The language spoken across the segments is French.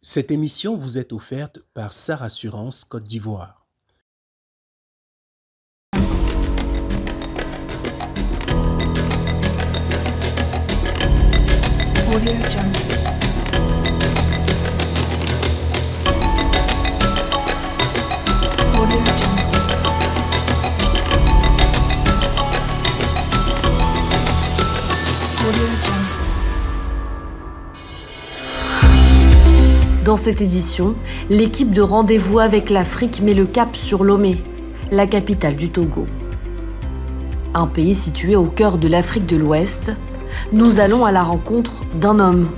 Cette émission vous est offerte par SAR Assurance Côte d'Ivoire. Audio Jungle. Audio Jungle. Audio Jungle. Dans cette édition, l'équipe de Rendez-vous avec l'Afrique met le cap sur Lomé, la capitale du Togo. Un pays situé au cœur de l'Afrique de l'Ouest, nous allons à la rencontre d'un homme.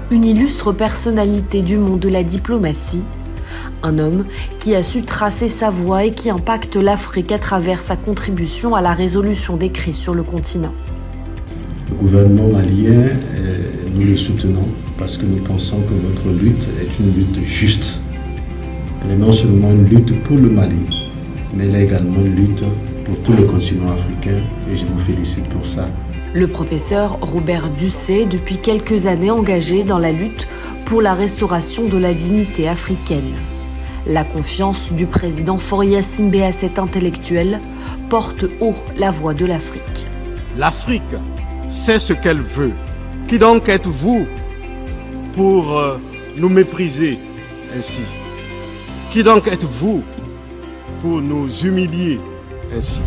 Une illustre personnalité du monde de la diplomatie, un homme qui a su tracer sa voie et qui impacte l'Afrique à travers sa contribution à la résolution des crises sur le continent. Le gouvernement malien, nous le soutenons parce que nous pensons que notre lutte est une lutte juste. Elle est non seulement une lutte pour le Mali, mais elle est également une lutte pour tout le continent africain et je vous félicite pour ça. Le professeur Robert Dussey, depuis quelques années engagé dans la lutte pour la restauration de la dignité africaine. La confiance du président Faure-Gnassingbé à cet intellectuel porte haut la voix de l'Afrique. L'Afrique sait ce qu'elle veut. Qui donc êtes-vous pour nous mépriser ainsi? Qui donc êtes-vous pour nous humilier ainsi?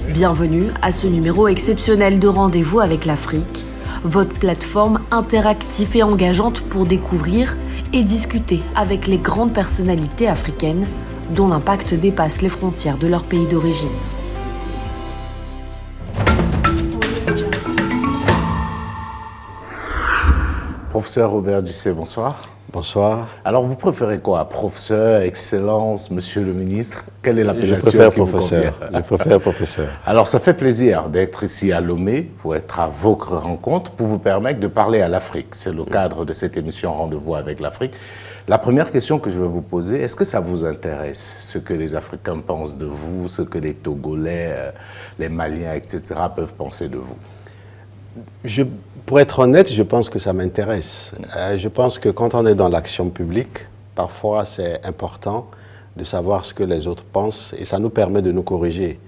Bienvenue à ce numéro exceptionnel de Rendez-vous avec l'Afrique, votre plateforme interactive et engageante pour découvrir et discuter avec les grandes personnalités africaines dont l'impact dépasse les frontières de leur pays d'origine. Professeur Robert Dussey, bonsoir. Bonsoir. Alors, vous préférez quoi? Professeur, Excellence, Monsieur le Ministre? Quelle est l'appellation Je préfère qui vous professeur. convient? Je préfère professeur. Alors, ça fait plaisir d'être ici à Lomé pour être à votre rencontre, pour vous permettre de parler à l'Afrique. C'est le cadre de cette émission Rendez-vous avec l'Afrique. La première question que je vais vous poser, est-ce que ça vous intéresse, ce que les Africains pensent de vous, ce que les Togolais, les Maliens, etc. peuvent penser de vous? Pour être honnête, je pense que ça m'intéresse. Je pense que quand on est dans l'action publique, parfois c'est important de savoir ce que les autres pensent et ça nous permet de nous corriger.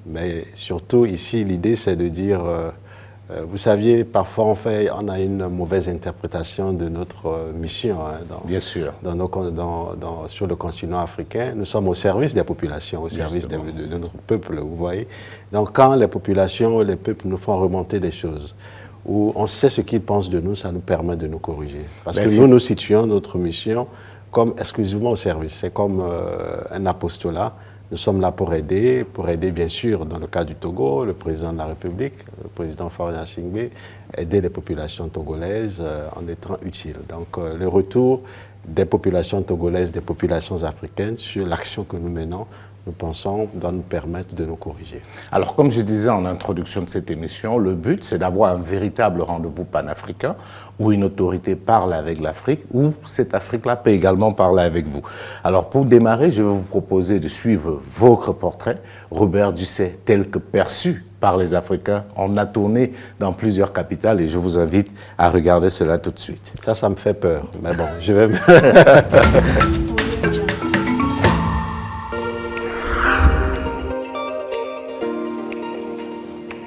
Mais surtout ici, l'idée c'est de dire, vous saviez, parfois on a une mauvaise interprétation de notre mission Bien sûr. sur le continent africain. Nous sommes au service des populations, au service de notre peuple, vous voyez. Donc quand les populations, les peuples nous font remonter des choses, où on sait ce qu'ils pensent de nous, ça nous permet de nous corriger. Parce que nous situons notre mission comme exclusivement au service. C'est comme un apostolat. Nous sommes là pour aider bien sûr, dans le cas du Togo, le président de la République, le président Faure-Gnassingbé, aider les populations togolaises en étant utile. Donc le retour des populations togolaises, des populations africaines sur l'action que nous menons, nous pensons, doit nous permettre de nous corriger. Alors, comme je disais en introduction de cette émission, le but, c'est d'avoir un véritable rendez-vous panafricain où une autorité parle avec l'Afrique, où cette Afrique-là peut également parler avec vous. Alors, pour démarrer, je vais vous proposer de suivre votre portrait, Robert Dussey, tel que perçu par les Africains. On a tourné dans plusieurs capitales et je vous invite à regarder cela tout de suite. Ça me fait peur, mais bon, je vais...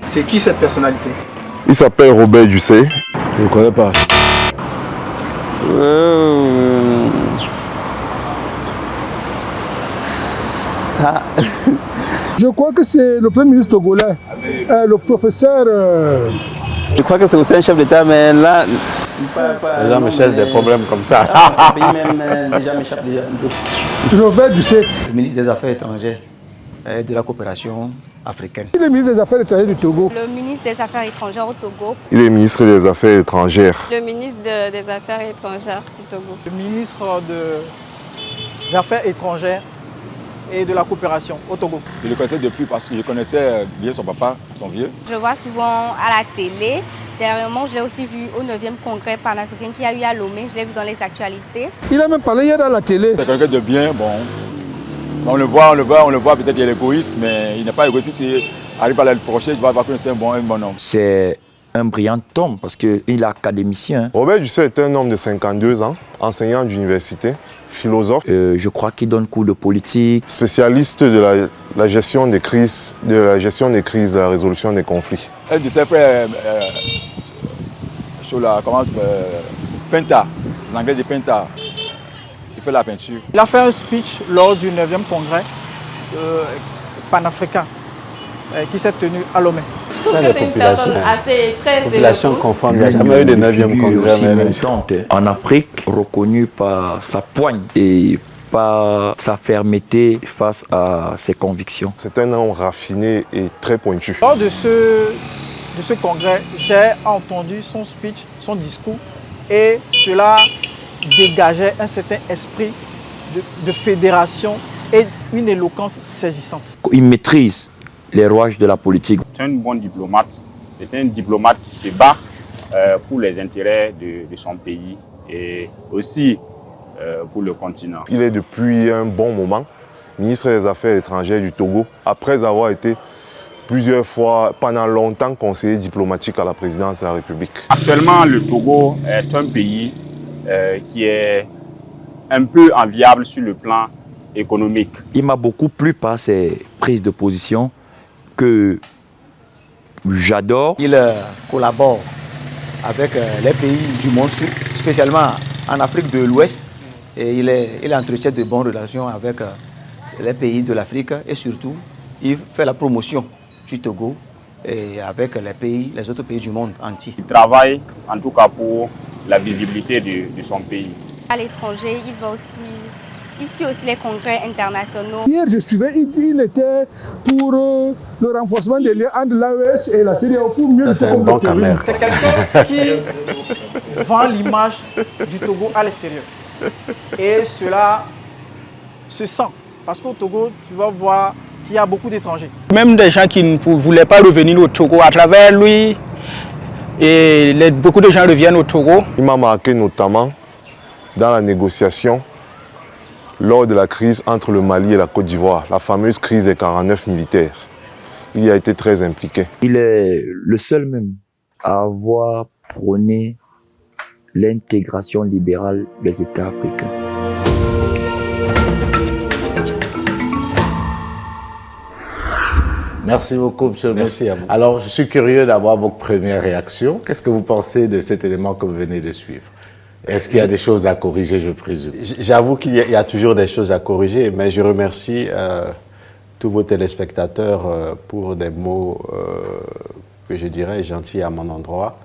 C'est qui cette personnalité? Il s'appelle Robert Dussey. Je ne connais pas. Ça. Je crois que c'est le premier ministre togolais, le professeur. Je crois que c'est aussi un chef d'État, mais là. Les gens me cherchent des problèmes comme ça. Ce pays même déjà m'échappe déjà un peu. Robert Dussey. Le ministre des Affaires étrangères et de la coopération africaine. Il est ministre des Affaires étrangères du Togo. Le ministre des Affaires étrangères au Togo. Il est ministre des Affaires étrangères. Le ministre des Affaires étrangères du Togo. Le ministre des Affaires étrangères et de la coopération au Togo. Je le connaissais depuis parce que je connaissais bien son papa, son vieux. Je vois souvent à la télé. Dernièrement, je l'ai aussi vu au 9e congrès panafricain qui a eu à Lomé. Je l'ai vu dans les actualités. Il a même parlé hier à la télé. C'est quelqu'un de bien, bon. On le voit, peut-être qu'il est égoïste, mais il n'est pas égoïste. Si tu arrives à l'approcher, tu vas voir que c'est un bon homme. C'est un brillant homme parce qu'il est académicien. Robert Dussé est un homme de 52 ans, enseignant d'université, philosophe. Je crois qu'il donne cours de politique. Spécialiste de la gestion des crises, de la résolution des conflits. Un de ses frères, Penta, les Anglais de Penta, il fait la peinture. Il a fait un speech lors du 9e congrès panafricain qui s'est tenu à Lomé. Je trouve que c'est une personne assez très population confondue. Il n'y a jamais eu de 9e congrès. En Afrique, reconnu par sa poigne et par sa fermeté face à ses convictions. C'est un homme raffiné et très pointu. Lors de ce congrès, j'ai entendu son speech, son discours, et cela dégageait un certain esprit de fédération et une éloquence saisissante. Il maîtrise les rouages de la politique. C'est un bon diplomate. C'est un diplomate qui se bat pour les intérêts de son pays et aussi pour le continent. Il est depuis un bon moment ministre des Affaires étrangères du Togo, après avoir été plusieurs fois, pendant longtemps, conseiller diplomatique à la présidence de la République. Actuellement, le Togo est un pays qui est un peu enviable sur le plan économique. Il m'a beaucoup plu par ses prises de position que j'adore. Il collabore avec les pays du monde sud, spécialement en Afrique de l'Ouest. Et il entretient de bonnes relations avec les pays de l'Afrique et surtout, il fait la promotion du Togo et avec les autres pays du monde entier. Il travaille en tout cas pour la visibilité de son pays. À l'étranger, il suit aussi les congrès internationaux. Hier, je suivais, il était pour le renforcement des liens entre l'AES et la CEDEAO pour mieux lutter contre le terrorisme. C'est quelqu'un qui vend l'image du Togo à l'extérieur. Et cela se sent. Parce qu'au Togo, tu vas voir qu'il y a beaucoup d'étrangers. Même des gens qui ne voulaient pas revenir au Togo, à travers lui, et beaucoup de gens reviennent au Togo. Il m'a marqué notamment dans la négociation lors de la crise entre le Mali et la Côte d'Ivoire, la fameuse crise des 49 militaires. Il y a été très impliqué. Il est le seul même à avoir prôné l'intégration libérale des États africains. Merci beaucoup, monsieur le ministre. Merci à vous. Alors, je suis curieux d'avoir votre première réaction. Qu'est-ce que vous pensez de cet élément que vous venez de suivre? Est-ce qu'il y a des choses à corriger, je présume? J'avoue qu'il y a toujours des choses à corriger, mais je remercie tous vos téléspectateurs pour des mots que je dirais gentils à mon endroit.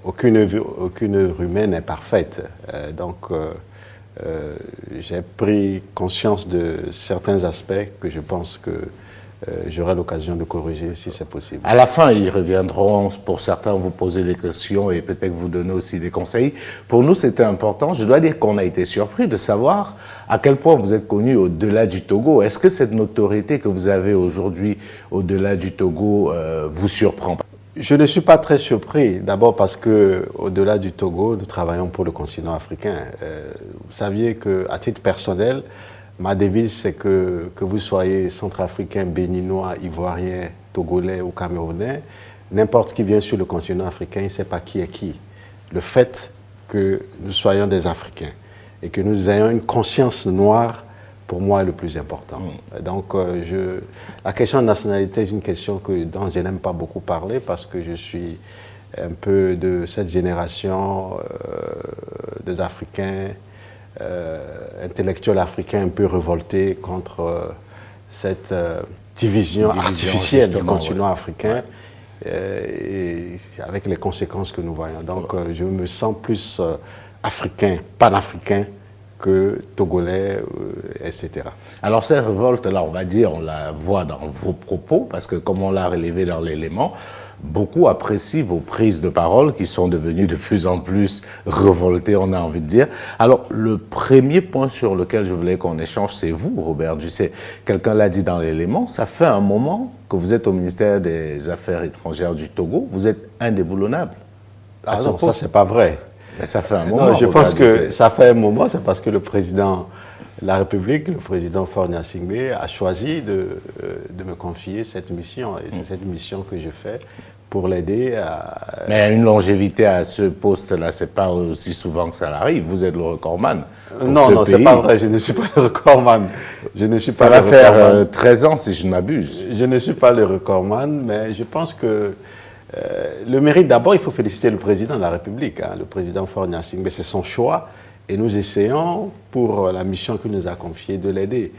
Aucune œuvre humaine n'est parfaite. Donc, j'ai pris conscience de certains aspects que je pense que j'aurai l'occasion de corriger si c'est possible. À la fin, ils reviendront, pour certains, vous poser des questions et peut-être vous donner aussi des conseils. Pour nous, c'était important. Je dois dire qu'on a été surpris de savoir à quel point vous êtes connu au-delà du Togo. Est-ce que cette notoriété que vous avez aujourd'hui au-delà du Togo vous surprend? Je ne suis pas très surpris, d'abord parce qu'au-delà du Togo, nous travaillons pour le continent africain. Vous saviez qu'à titre personnel, ma devise, c'est que vous soyez centrafricain, béninois, ivoirien, togolais ou camerounais, n'importe qui vient sur le continent africain, il ne sait pas qui est qui. Le fait que nous soyons des Africains et que nous ayons une conscience noire, pour moi, est le plus important. Donc, la question de nationalité est une question dont je n'aime pas beaucoup parler parce que je suis un peu de cette génération des Africains, intellectuels africains un peu révoltés contre cette division artificielle du continent africain et avec les conséquences que nous voyons. Donc je me sens plus africain, panafricain que togolais, etc. Alors cette révolte-là, on va dire, on la voit dans vos propos, parce que comme on l'a relevé dans l'élément, beaucoup apprécient vos prises de parole qui sont devenues de plus en plus révoltées, on a envie de dire. Alors, le premier point sur lequel je voulais qu'on échange, c'est vous, Robert Dussé. Quelqu'un l'a dit dans l'élément, ça fait un moment que vous êtes au ministère des Affaires étrangères du Togo, vous êtes indéboulonnable. Ah non, ça c'est pas vrai. Mais ça fait un moment. Non, je pense que ça fait un moment, c'est parce que le président de la République, le président Faure Gnassingbé, a choisi de me confier cette mission. Et c'est cette mission que je fais pour l'aider. Mais une longévité à ce poste-là, c'est pas aussi souvent que ça arrive. Vous êtes le recordman. Non, c'est pas vrai. Je ne suis pas le recordman. Ça va faire 13 ans, si je ne m'abuse. Je ne suis pas le recordman, mais je pense que le mérite, d'abord, il faut féliciter le président de la République, le président Faure Gnassingbé. C'est son choix. Et nous essayons, pour la mission qu'il nous a confiée, de l'aider.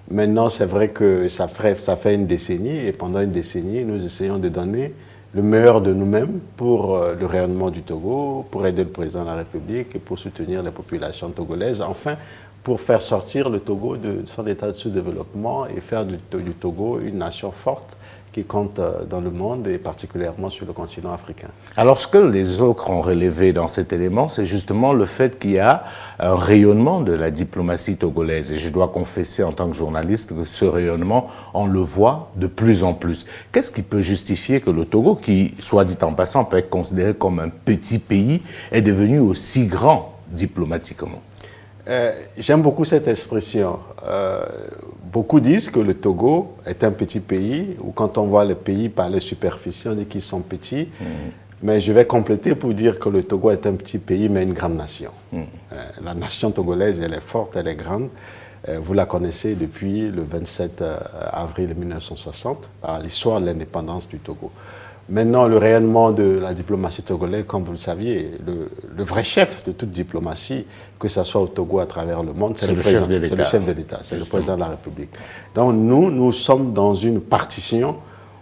Maintenant, c'est vrai que ça fait une décennie, et pendant une décennie, nous essayons de donner le meilleur de nous-mêmes pour le rayonnement du Togo, pour aider le président de la République et pour soutenir les populations togolaises. Enfin, pour faire sortir le Togo de son état de sous-développement et faire du Togo une nation forte qui compte dans le monde et particulièrement sur le continent africain. Alors ce que les autres ont relevé dans cet élément, c'est justement le fait qu'il y a un rayonnement de la diplomatie togolaise. Et je dois confesser en tant que journaliste que ce rayonnement, on le voit de plus en plus. Qu'est-ce qui peut justifier que le Togo, qui, soit dit en passant, peut être considéré comme un petit pays, est devenu aussi grand diplomatiquement? J'aime beaucoup cette expression. Beaucoup disent que le Togo est un petit pays, ou quand on voit les pays par les superficies, on dit qu'ils sont petits. Mais je vais compléter pour dire que le Togo est un petit pays, mais une grande nation. La nation togolaise, elle est forte, elle est grande. Vous la connaissez depuis le 27 avril 1960, par l'histoire de l'indépendance du Togo. Maintenant, le rayonnement de la diplomatie togolaise, comme vous le saviez, le vrai chef de toute diplomatie, que ce soit au Togo à travers le monde, c'est le chef de l'État. C'est le chef de l'État, c'est le président de la République. Donc nous sommes dans une partition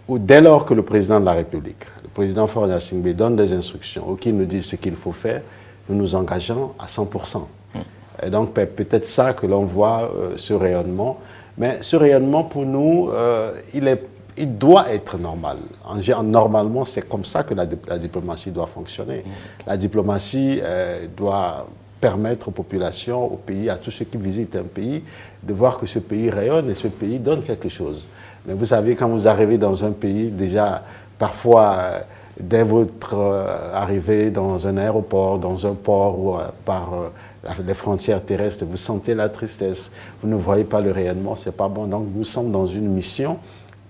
où dès lors que le président de la République, le président Faure Gnassingbé, donne des instructions ou qu'il nous dit ce qu'il faut faire, nous nous engageons à 100%. Et donc peut-être ça que l'on voit, ce rayonnement. Mais ce rayonnement, pour nous, il doit être normal. Normalement, c'est comme ça que la diplomatie doit fonctionner. La diplomatie doit permettre aux populations, aux pays, à tous ceux qui visitent un pays, de voir que ce pays rayonne et ce pays donne quelque chose. Mais vous savez, quand vous arrivez dans un pays, déjà, parfois, dès votre arrivée dans un aéroport, dans un port ou par les frontières terrestres, vous sentez la tristesse, vous ne voyez pas le rayonnement, c'est pas bon. Donc nous sommes dans une mission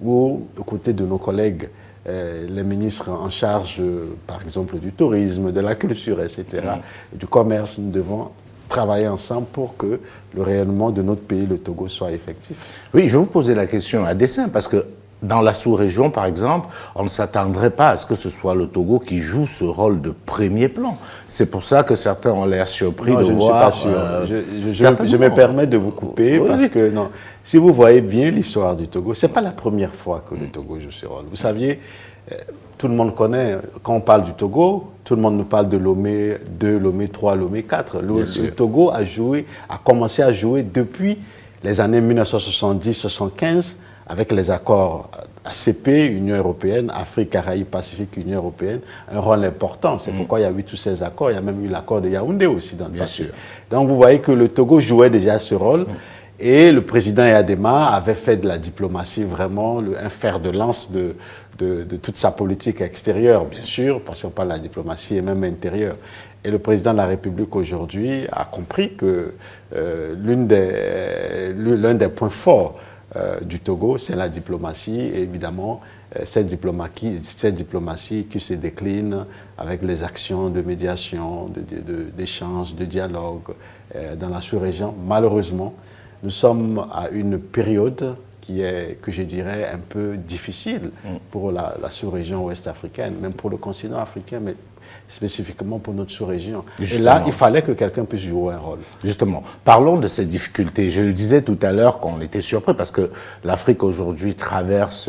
où, aux côtés de nos collègues, les ministres en charge, par exemple, du tourisme, de la culture, etc., du commerce, nous devons travailler ensemble pour que le rayonnement de notre pays, le Togo, soit effectif. Oui, je vais vous poser la question à dessein, parce que dans la sous-région, par exemple, on ne s'attendrait pas à ce que ce soit le Togo qui joue ce rôle de premier plan. C'est pour ça que certains ont l'air surpris de voir... Je ne suis pas sûr. Je me permets de vous couper parce que, non, si vous voyez bien l'histoire du Togo, ce n'est pas la première fois que le Togo joue ce rôle. Vous saviez, tout le monde connaît, quand on parle du Togo, tout le monde nous parle de Lomé 2, Lomé 3, Lomé 4. Le Togo a commencé à jouer depuis les années 1970-75 avec les accords ACP, Union européenne, Afrique, Caraïbes, Pacifique, Union européenne, un rôle important. C'est pourquoi il y a eu tous ces accords. Il y a même eu l'accord de Yaoundé aussi dans le passé. Donc vous voyez que le Togo jouait déjà ce rôle. Et le président Yadema avait fait de la diplomatie vraiment un fer de lance de toute sa politique extérieure, bien sûr, parce qu'on parle de la diplomatie et même intérieure. Et le président de la République aujourd'hui a compris que l'un des points forts du Togo, c'est la diplomatie. Et évidemment, cette diplomatie qui se décline avec les actions de médiation, d'échange, de dialogue dans la sous-région. Malheureusement, nous sommes à une période qui est, que je dirais, un peu difficile pour la sous-région ouest-africaine, même pour le continent africain, mais spécifiquement pour notre sous-région. Et là, il fallait que quelqu'un puisse jouer un rôle. Justement, parlons de ces difficultés. Je le disais tout à l'heure qu'on était surpris parce que l'Afrique aujourd'hui traverse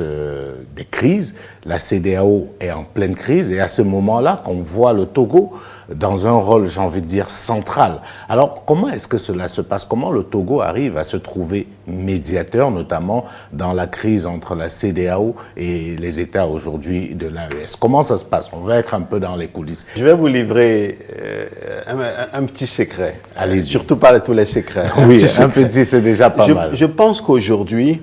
des crises. La CEDEAO est en pleine crise et à ce moment-là, qu'on voit le Togo dans un rôle, j'ai envie de dire, central. Alors, comment est-ce que cela se passe? Comment le Togo arrive à se trouver médiateur, notamment dans la crise entre la CEDEAO et les États aujourd'hui de l'AES? Comment ça se passe? On va être un peu dans les coulisses. Je vais vous livrer un petit secret. Allez, surtout pas tous les secrets. Oui, un petit, c'est déjà pas mal. Je pense qu'aujourd'hui,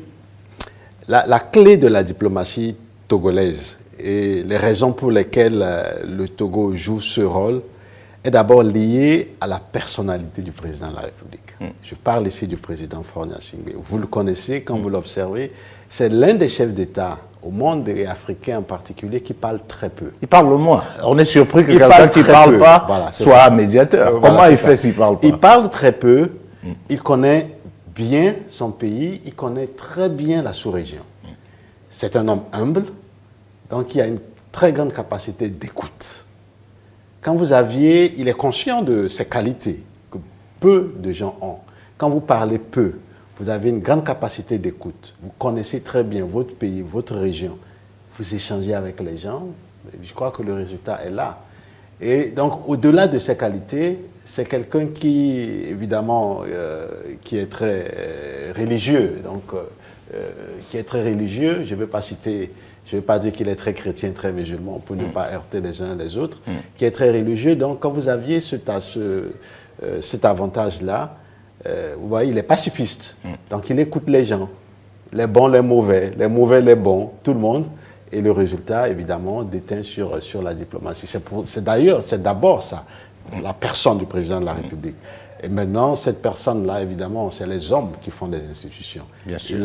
la clé de la diplomatie togolaise et les raisons pour lesquelles le Togo joue ce rôle est d'abord liée à la personnalité du président de la République. Je parle ici du président Faure Gnassingbé. Vous le connaissez, quand vous l'observez, c'est l'un des chefs d'État au monde et africain en particulier qui parle très peu. Il parle le moins. On est surpris que Il quelqu'un parle qui ne très parle peu. pas Voilà, c'est soit ça. médiateur. Voilà, Comment il c'est fait ça. s'il ne parle pas? Il parle très peu, il connaît bien son pays, il connaît très bien la sous-région. C'est un homme humble, donc il a une très grande capacité d'écoute. Quand vous aviez, il est conscient de ses qualités que peu de gens ont. Quand vous parlez peu, vous avez une grande capacité d'écoute. Vous connaissez très bien votre pays, votre région. Vous échangez avec les gens. Je crois que le résultat est là. Et donc, au-delà de ses qualités, c'est quelqu'un qui, évidemment, qui est très religieux. Donc, qui est très religieux. Je ne vais pas citer, je ne vais pas dire qu'il est très chrétien, très musulman, pour ne pas heurter les uns les autres. Qui est très religieux. Donc, quand vous aviez cet avantage-là, vous voyez, il est pacifiste. Donc, il écoute les gens. Les bons, les mauvais, les bons, tout le monde. Et le résultat, évidemment, déteint sur la diplomatie. C'est d'abord ça, la personne du président de la République. Et maintenant, cette personne-là, évidemment, c'est les hommes qui font des institutions. Bien sûr.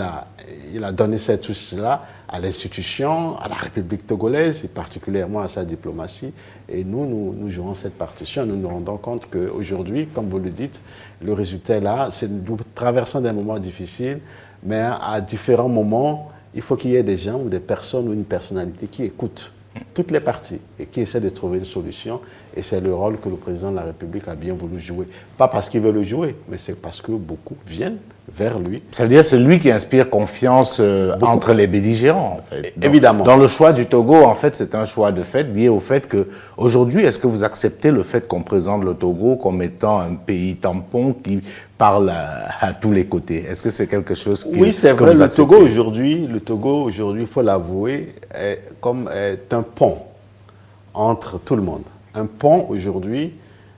Il a donné tout cela à l'institution, à la République togolaise, et particulièrement à sa diplomatie. Et nous jouons cette partition. Nous nous rendons compte qu'aujourd'hui, comme vous le dites, le résultat est là. Nous traversons des moments difficiles, mais à différents moments, il faut qu'il y ait des gens ou des personnes ou une personnalité qui écoutent toutes les parties et qui essaient de trouver une solution. Et c'est le rôle que le président de la République a bien voulu jouer. Pas parce qu'il veut le jouer, mais c'est parce que beaucoup viennent vers lui. Ça veut dire que c'est lui qui inspire confiance entre les belligérants, en fait. Évidemment. Dans le choix du Togo, en fait, c'est un choix de fait lié au fait qu'aujourd'hui, est-ce que vous acceptez le fait qu'on présente le Togo comme étant un pays tampon qui parle à tous les côtés? Est-ce que c'est quelque chose qui... Oui, c'est vrai. Le Togo, aujourd'hui, il faut l'avouer, est un pont entre tout le monde. Un pont, aujourd'hui,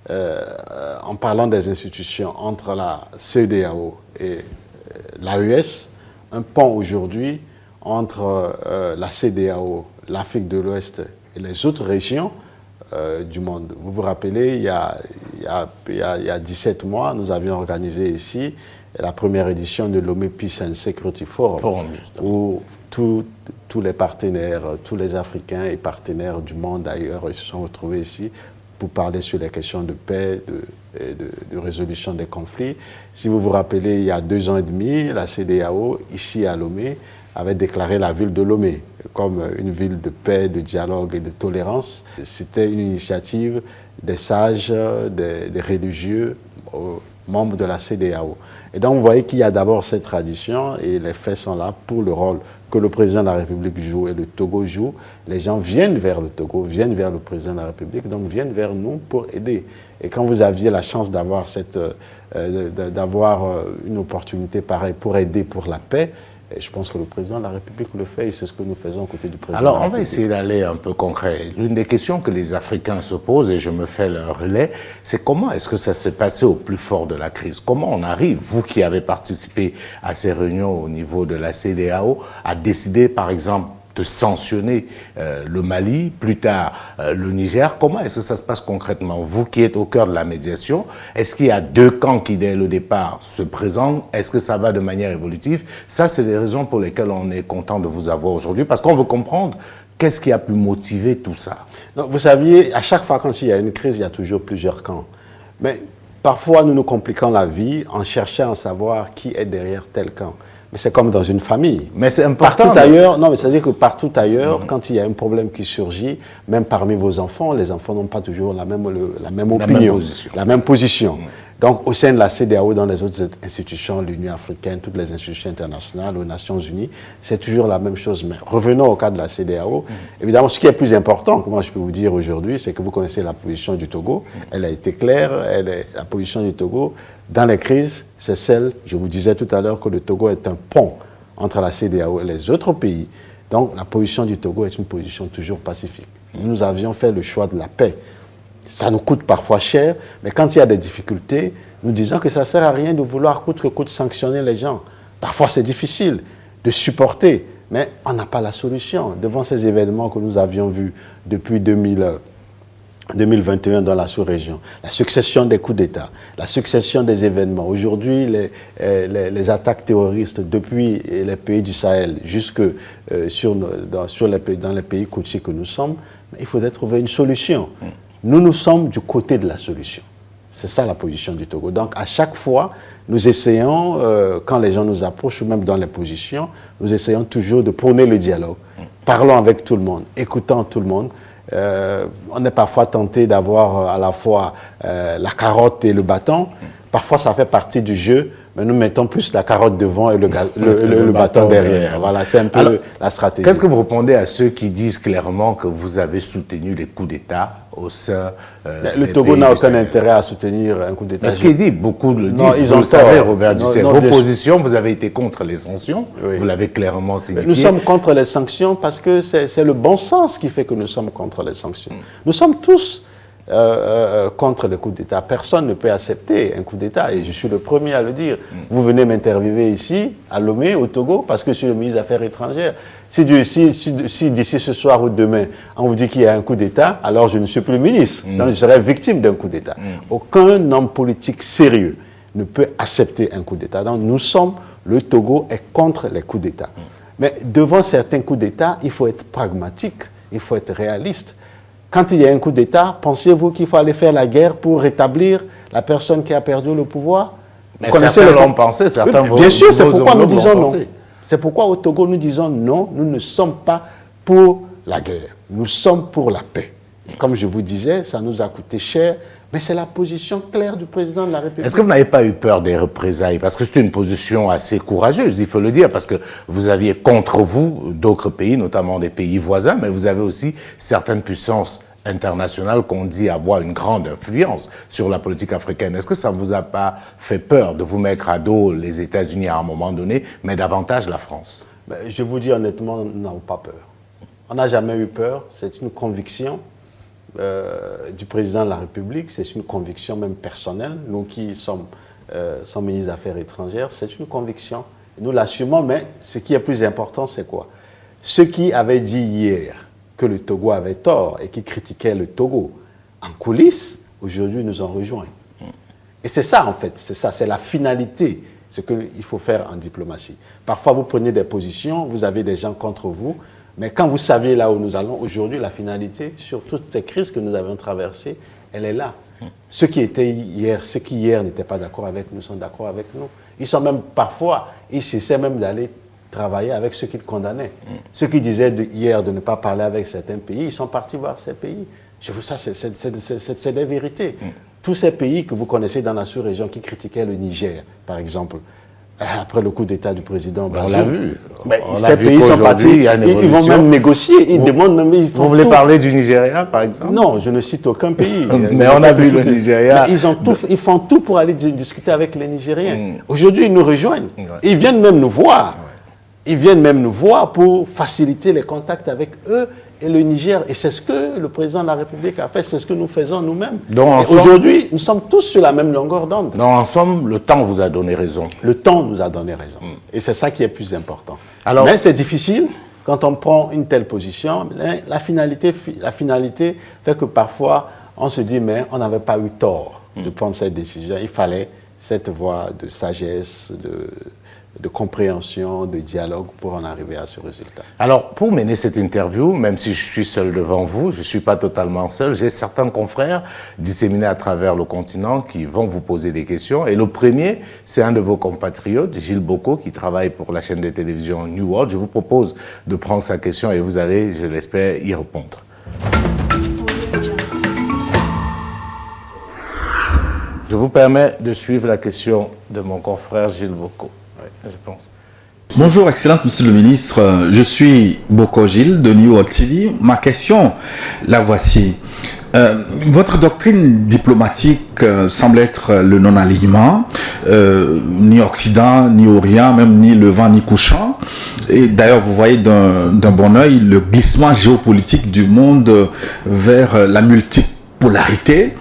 en parlant des institutions, entre la CEDEAO et l'AES, un pont aujourd'hui entre la CEDEAO, l'Afrique de l'Ouest et les autres régions du monde. Vous vous rappelez, il y a 17 mois, nous avions organisé ici la première édition de Lomé Peace and Security Forum, où tous les partenaires, tous les Africains et partenaires du monde d'ailleurs, ils se sont retrouvés ici pour parler sur les questions de paix, de résolution des conflits. Si vous vous rappelez, il y a 2 ans et demi, la CEDEAO, ici à Lomé, avait déclaré la ville de Lomé comme une ville de paix, de dialogue et de tolérance. C'était une initiative des sages, des religieux, membres de la CEDEAO. Et donc vous voyez qu'il y a d'abord cette tradition et les faits sont là pour le rôle que le président de la République joue et le Togo joue. Les gens viennent vers le Togo, viennent vers le président de la République, donc viennent vers nous pour aider. Et quand vous aviez la chance d'avoir une opportunité pareille pour aider pour la paix, et je pense que le président de la République le fait et c'est ce que nous faisons aux côtés du président. Alors, on va essayer d'aller un peu concret. L'une des questions que les Africains se posent, et je me fais le relais, c'est comment est-ce que ça s'est passé au plus fort de la crise? Comment on arrive, vous qui avez participé à ces réunions au niveau de la CEDEAO, à décider, par exemple, de sanctionner le Mali, plus tard le Niger? Comment est-ce que ça se passe concrètement? Vous qui êtes au cœur de la médiation, est-ce qu'il y a 2 camps qui, dès le départ, se présentent? Est-ce que ça va de manière évolutive? Ça, c'est des raisons pour lesquelles on est content de vous avoir aujourd'hui, parce qu'on veut comprendre qu'est-ce qui a pu motiver tout ça. Non, vous saviez, à chaque fois quand il y a une crise, il y a toujours plusieurs camps. Mais parfois, nous nous compliquons la vie en cherchant à savoir qui est derrière tel camp. Mais c'est comme dans une famille. Mais c'est important. Partout ailleurs, non, mais c'est-à-dire que partout ailleurs, quand il y a un problème qui surgit, même parmi vos enfants, les enfants n'ont pas toujours la même opinion, la même position. Donc, au sein de la CEDEAO, dans les autres institutions, l'Union africaine, toutes les institutions internationales, aux Nations Unies, c'est toujours la même chose. Mais revenons au cas de la CEDEAO. Évidemment, ce qui est plus important, comment je peux vous dire aujourd'hui, c'est que vous connaissez la position du Togo. Elle a été claire. La position du Togo, dans les crises, c'est celle, je vous disais tout à l'heure, que le Togo est un pont entre la CEDEAO et les autres pays. Donc, la position du Togo est une position toujours pacifique. Nous avions fait le choix de la paix. Ça nous coûte parfois cher, mais quand il y a des difficultés, nous disons que ça ne sert à rien de vouloir coûte que coûte sanctionner les gens. Parfois, c'est difficile de supporter, mais on n'a pas la solution. Devant ces événements que nous avions vus depuis 2011, 2021 dans la sous-région, la succession des coups d'État, la succession des événements. Aujourd'hui, les attaques terroristes depuis les pays du Sahel jusque dans les pays côtiers que nous sommes, il faudrait trouver une solution. Nous sommes du côté de la solution. C'est ça la position du Togo. Donc à chaque fois, nous essayons, quand les gens nous approchent, ou même dans les positions, nous essayons toujours de prôner le dialogue. Parlons avec tout le monde, écoutons tout le monde. On est parfois tenté d'avoir à la fois la carotte et le bâton. Parfois, ça fait partie du jeu, mais nous mettons plus la carotte devant et le bâton derrière. Voilà, c'est un peu la stratégie. Qu'est-ce que vous répondez à ceux qui disent clairement que vous avez soutenu les coups d'État au sein le Togo n'a aucun intérêt à soutenir un coup d'État. Ce qu'il dit, beaucoup le disent. Vous le savez, Robert Dussel, vos positions, vous avez été contre les sanctions, vous l'avez clairement signifié. Nous sommes contre les sanctions parce que c'est le bon sens qui fait que nous sommes contre les sanctions. Nous sommes tous contre le coup d'État. Personne ne peut accepter un coup d'État et je suis le premier à le dire. Vous venez m'interviewer ici, à Lomé, au Togo, parce que je suis le ministre des Affaires étrangères. Si d'ici ce soir ou demain, on vous dit qu'il y a un coup d'État, alors je ne suis plus ministre. Donc je serai victime d'un coup d'État. Aucun homme politique sérieux ne peut accepter un coup d'État. Donc le Togo est contre les coups d'État. Mais devant certains coups d'État, il faut être pragmatique, il faut être réaliste. Quand il y a un coup d'État, pensez-vous qu'il faut aller faire la guerre pour rétablir la personne qui a perdu le pouvoir? Mais certains l'ont pensé, certains vont... Bien sûr, c'est pourquoi nous disons non. C'est pourquoi au Togo, nous disons non, nous ne sommes pas pour la guerre. Nous sommes pour la paix. Et comme je vous disais, ça nous a coûté cher, mais c'est la position claire du président de la République. Est-ce que vous n'avez pas eu peur des représailles? Parce que c'est une position assez courageuse, il faut le dire, parce que vous aviez contre vous d'autres pays, notamment des pays voisins, mais vous avez aussi certaines puissances internationales qu'on dit avoir une grande influence sur la politique africaine. Est-ce que ça ne vous a pas fait peur de vous mettre à dos les États-Unis à un moment donné, mais davantage la France? Je vous dis honnêtement, nous n'avons pas peur. On n'a jamais eu peur, c'est une conviction du président de la République, c'est une conviction même personnelle. Nous qui sommes ministres des Affaires étrangères, c'est une conviction. Nous l'assumons, mais ce qui est plus important, c'est quoi? Ceux qui avaient dit hier que le Togo avait tort et qui critiquaient le Togo en coulisses, aujourd'hui nous en rejoignent. Et c'est ça en fait, c'est la finalité, ce qu'il faut faire en diplomatie. Parfois vous prenez des positions, vous avez des gens contre vous, mais quand vous saviez là où nous allons aujourd'hui, la finalité, sur toutes ces crises que nous avons traversées, elle est là. Ceux qui hier n'étaient pas d'accord avec nous sont d'accord avec nous. Ils sont même parfois, ils essaient même d'aller travailler avec ceux qui le condamnaient. Ceux qui disaient hier de ne pas parler avec certains pays, ils sont partis voir ces pays. Ça, c'est des vérités. Tous ces pays que vous connaissez dans la sous-région qui critiquaient le Niger, par exemple, après le coup d'État du président Bazoum. On l'a vu. Ces pays sont partis, ils vont même négocier, ils demandent même... Vous voulez parler du Nigeria, par exemple? Non, je ne cite aucun pays. Mais on a vu le Nigeria. Ils font tout pour aller discuter avec les Nigériens. Aujourd'hui, ils nous rejoignent. Ils viennent même nous voir. Ils viennent même nous voir pour faciliter les contacts avec eux et le Niger. Et c'est ce que le président de la République a fait, c'est ce que nous faisons nous-mêmes. Aujourd'hui, nous sommes tous sur la même longueur d'onde. Donc en somme, le temps vous a donné raison. Le temps nous a donné raison. Et c'est ça qui est plus important. Mais c'est difficile quand on prend une telle position. La finalité fait que parfois, on se dit, mais on n'avait pas eu tort de prendre cette décision. Il fallait cette voie de sagesse, de compréhension, de dialogue pour en arriver à ce résultat. Alors, pour mener cette interview, même si je suis seul devant vous, je ne suis pas totalement seul, j'ai certains confrères disséminés à travers le continent qui vont vous poser des questions. Et le premier, c'est un de vos compatriotes, Gilles Boko, qui travaille pour la chaîne de télévision New World. Je vous propose de prendre sa question et vous allez, je l'espère, y répondre. Je vous permets de suivre la question de mon confrère Gilles Boko. Je pense. Bonjour, Excellence, Monsieur le Ministre. Je suis Boko Gilles de New World TV. Ma question, la voici. Votre doctrine diplomatique semble être le non-alignement, ni Occident, ni Orient, même ni Levant, ni couchant. Et d'ailleurs, vous voyez d'un bon œil le glissement géopolitique du monde vers la multipolarité.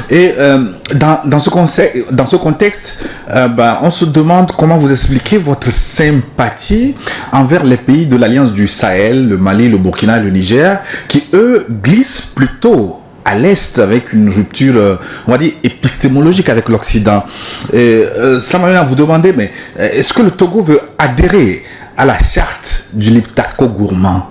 Et dans ce contexte, on se demande comment vous expliquez votre sympathie envers les pays de l'Alliance du Sahel, le Mali, le Burkina et le Niger, qui eux glissent plutôt à l'Est avec une rupture, on va dire, épistémologique avec l'Occident. Cela m'amène à vous demander, mais est-ce que le Togo veut adhérer à la charte du Liptako gourmand?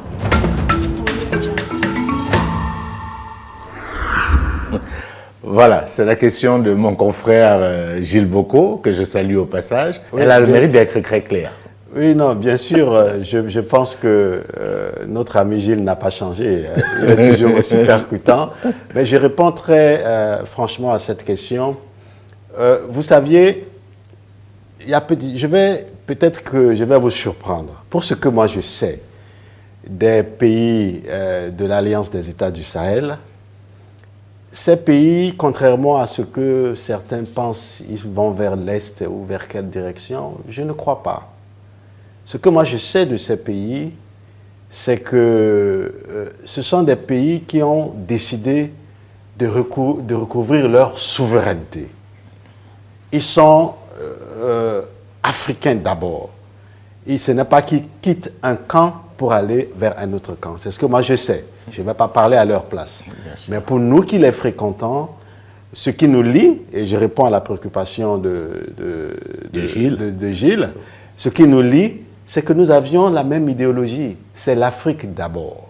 Voilà, c'est la question de mon confrère Gilles Bocco, que je salue au passage. Oui, elle a le mérite d'être très claire. Oui, non, bien sûr, je pense que notre ami Gilles n'a pas changé. Il est toujours aussi percutant. Mais je réponds très franchement à cette question. Vous saviez, peut-être que je vais vous surprendre. Pour ce que moi je sais des pays de l'Alliance des États du Sahel, ces pays, contrairement à ce que certains pensent, ils vont vers l'Est ou vers quelle direction, je ne crois pas. Ce que moi je sais de ces pays, c'est que ce sont des pays qui ont décidé de recouvrir leur souveraineté. Ils sont africains d'abord. Ce n'est pas qu'ils quittent un camp pour aller vers un autre camp. C'est ce que moi je sais. Je ne vais pas parler à leur place. Mais pour nous qui les fréquentons, ce qui nous lie, et je réponds à la préoccupation de Gilles, ce qui nous lie, c'est que nous avions la même idéologie. C'est l'Afrique d'abord.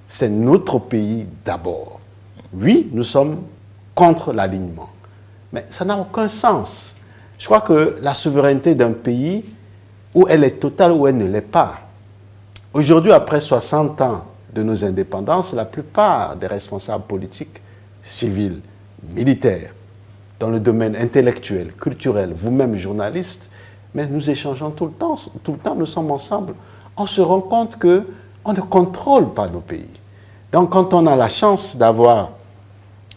C'est notre pays d'abord. Oui, nous sommes contre l'alignement. Mais ça n'a aucun sens. Je crois que la souveraineté d'un pays, où elle est totale ou elle ne l'est pas. Aujourd'hui, après 60 ans de nos indépendances, la plupart des responsables politiques, civils, militaires, dans le domaine intellectuel, culturel, vous-même journalistes, mais nous échangeons tout le temps, nous sommes ensemble. On se rend compte qu'on ne contrôle pas nos pays. Donc quand on a la chance d'avoir,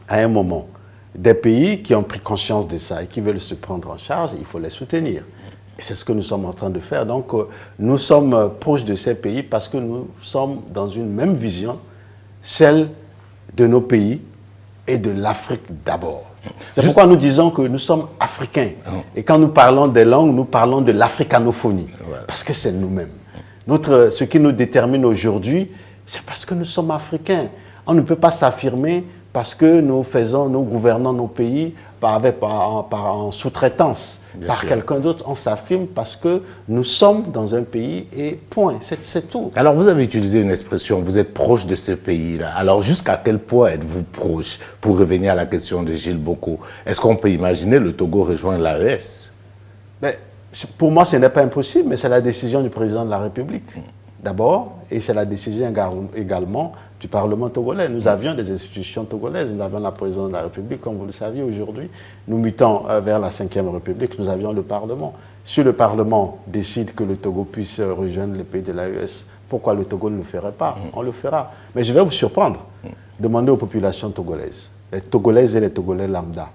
à un moment, des pays qui ont pris conscience de ça et qui veulent se prendre en charge, il faut les soutenir. Et c'est ce que nous sommes en train de faire. Donc, nous sommes proches de ces pays parce que nous sommes dans une même vision, celle de nos pays et de l'Afrique d'abord. C'est pourquoi nous disons que nous sommes africains. Et quand nous parlons des langues, nous parlons de l'africanophonie. Parce que c'est nous-mêmes. Ce qui nous détermine aujourd'hui, c'est parce que nous sommes africains. On ne peut pas s'affirmer parce que nous gouvernons nos pays en sous-traitance par quelqu'un d'autre. On s'affirme parce que nous sommes dans un pays et point, c'est tout. Alors vous avez utilisé une expression, vous êtes proche de ce pays-là. Alors jusqu'à quel point êtes-vous proche? Pour revenir à la question de Gilles Bocco, est-ce qu'on peut imaginer le Togo rejoindre l'AES? Pour moi, ce n'est pas impossible, mais c'est la décision du président de la République. D'abord, et c'est la décision également du Parlement togolais. Nous avions des institutions togolaises, nous avions la présidence de la République, comme vous le saviez aujourd'hui. Nous mutons vers la 5e République, nous avions le Parlement. Si le Parlement décide que le Togo puisse rejoindre les pays de l'AES, pourquoi le Togo ne le ferait pas? On le fera. Mais je vais vous surprendre. Demandez aux populations togolaises, les Togolaises et les Togolais lambda,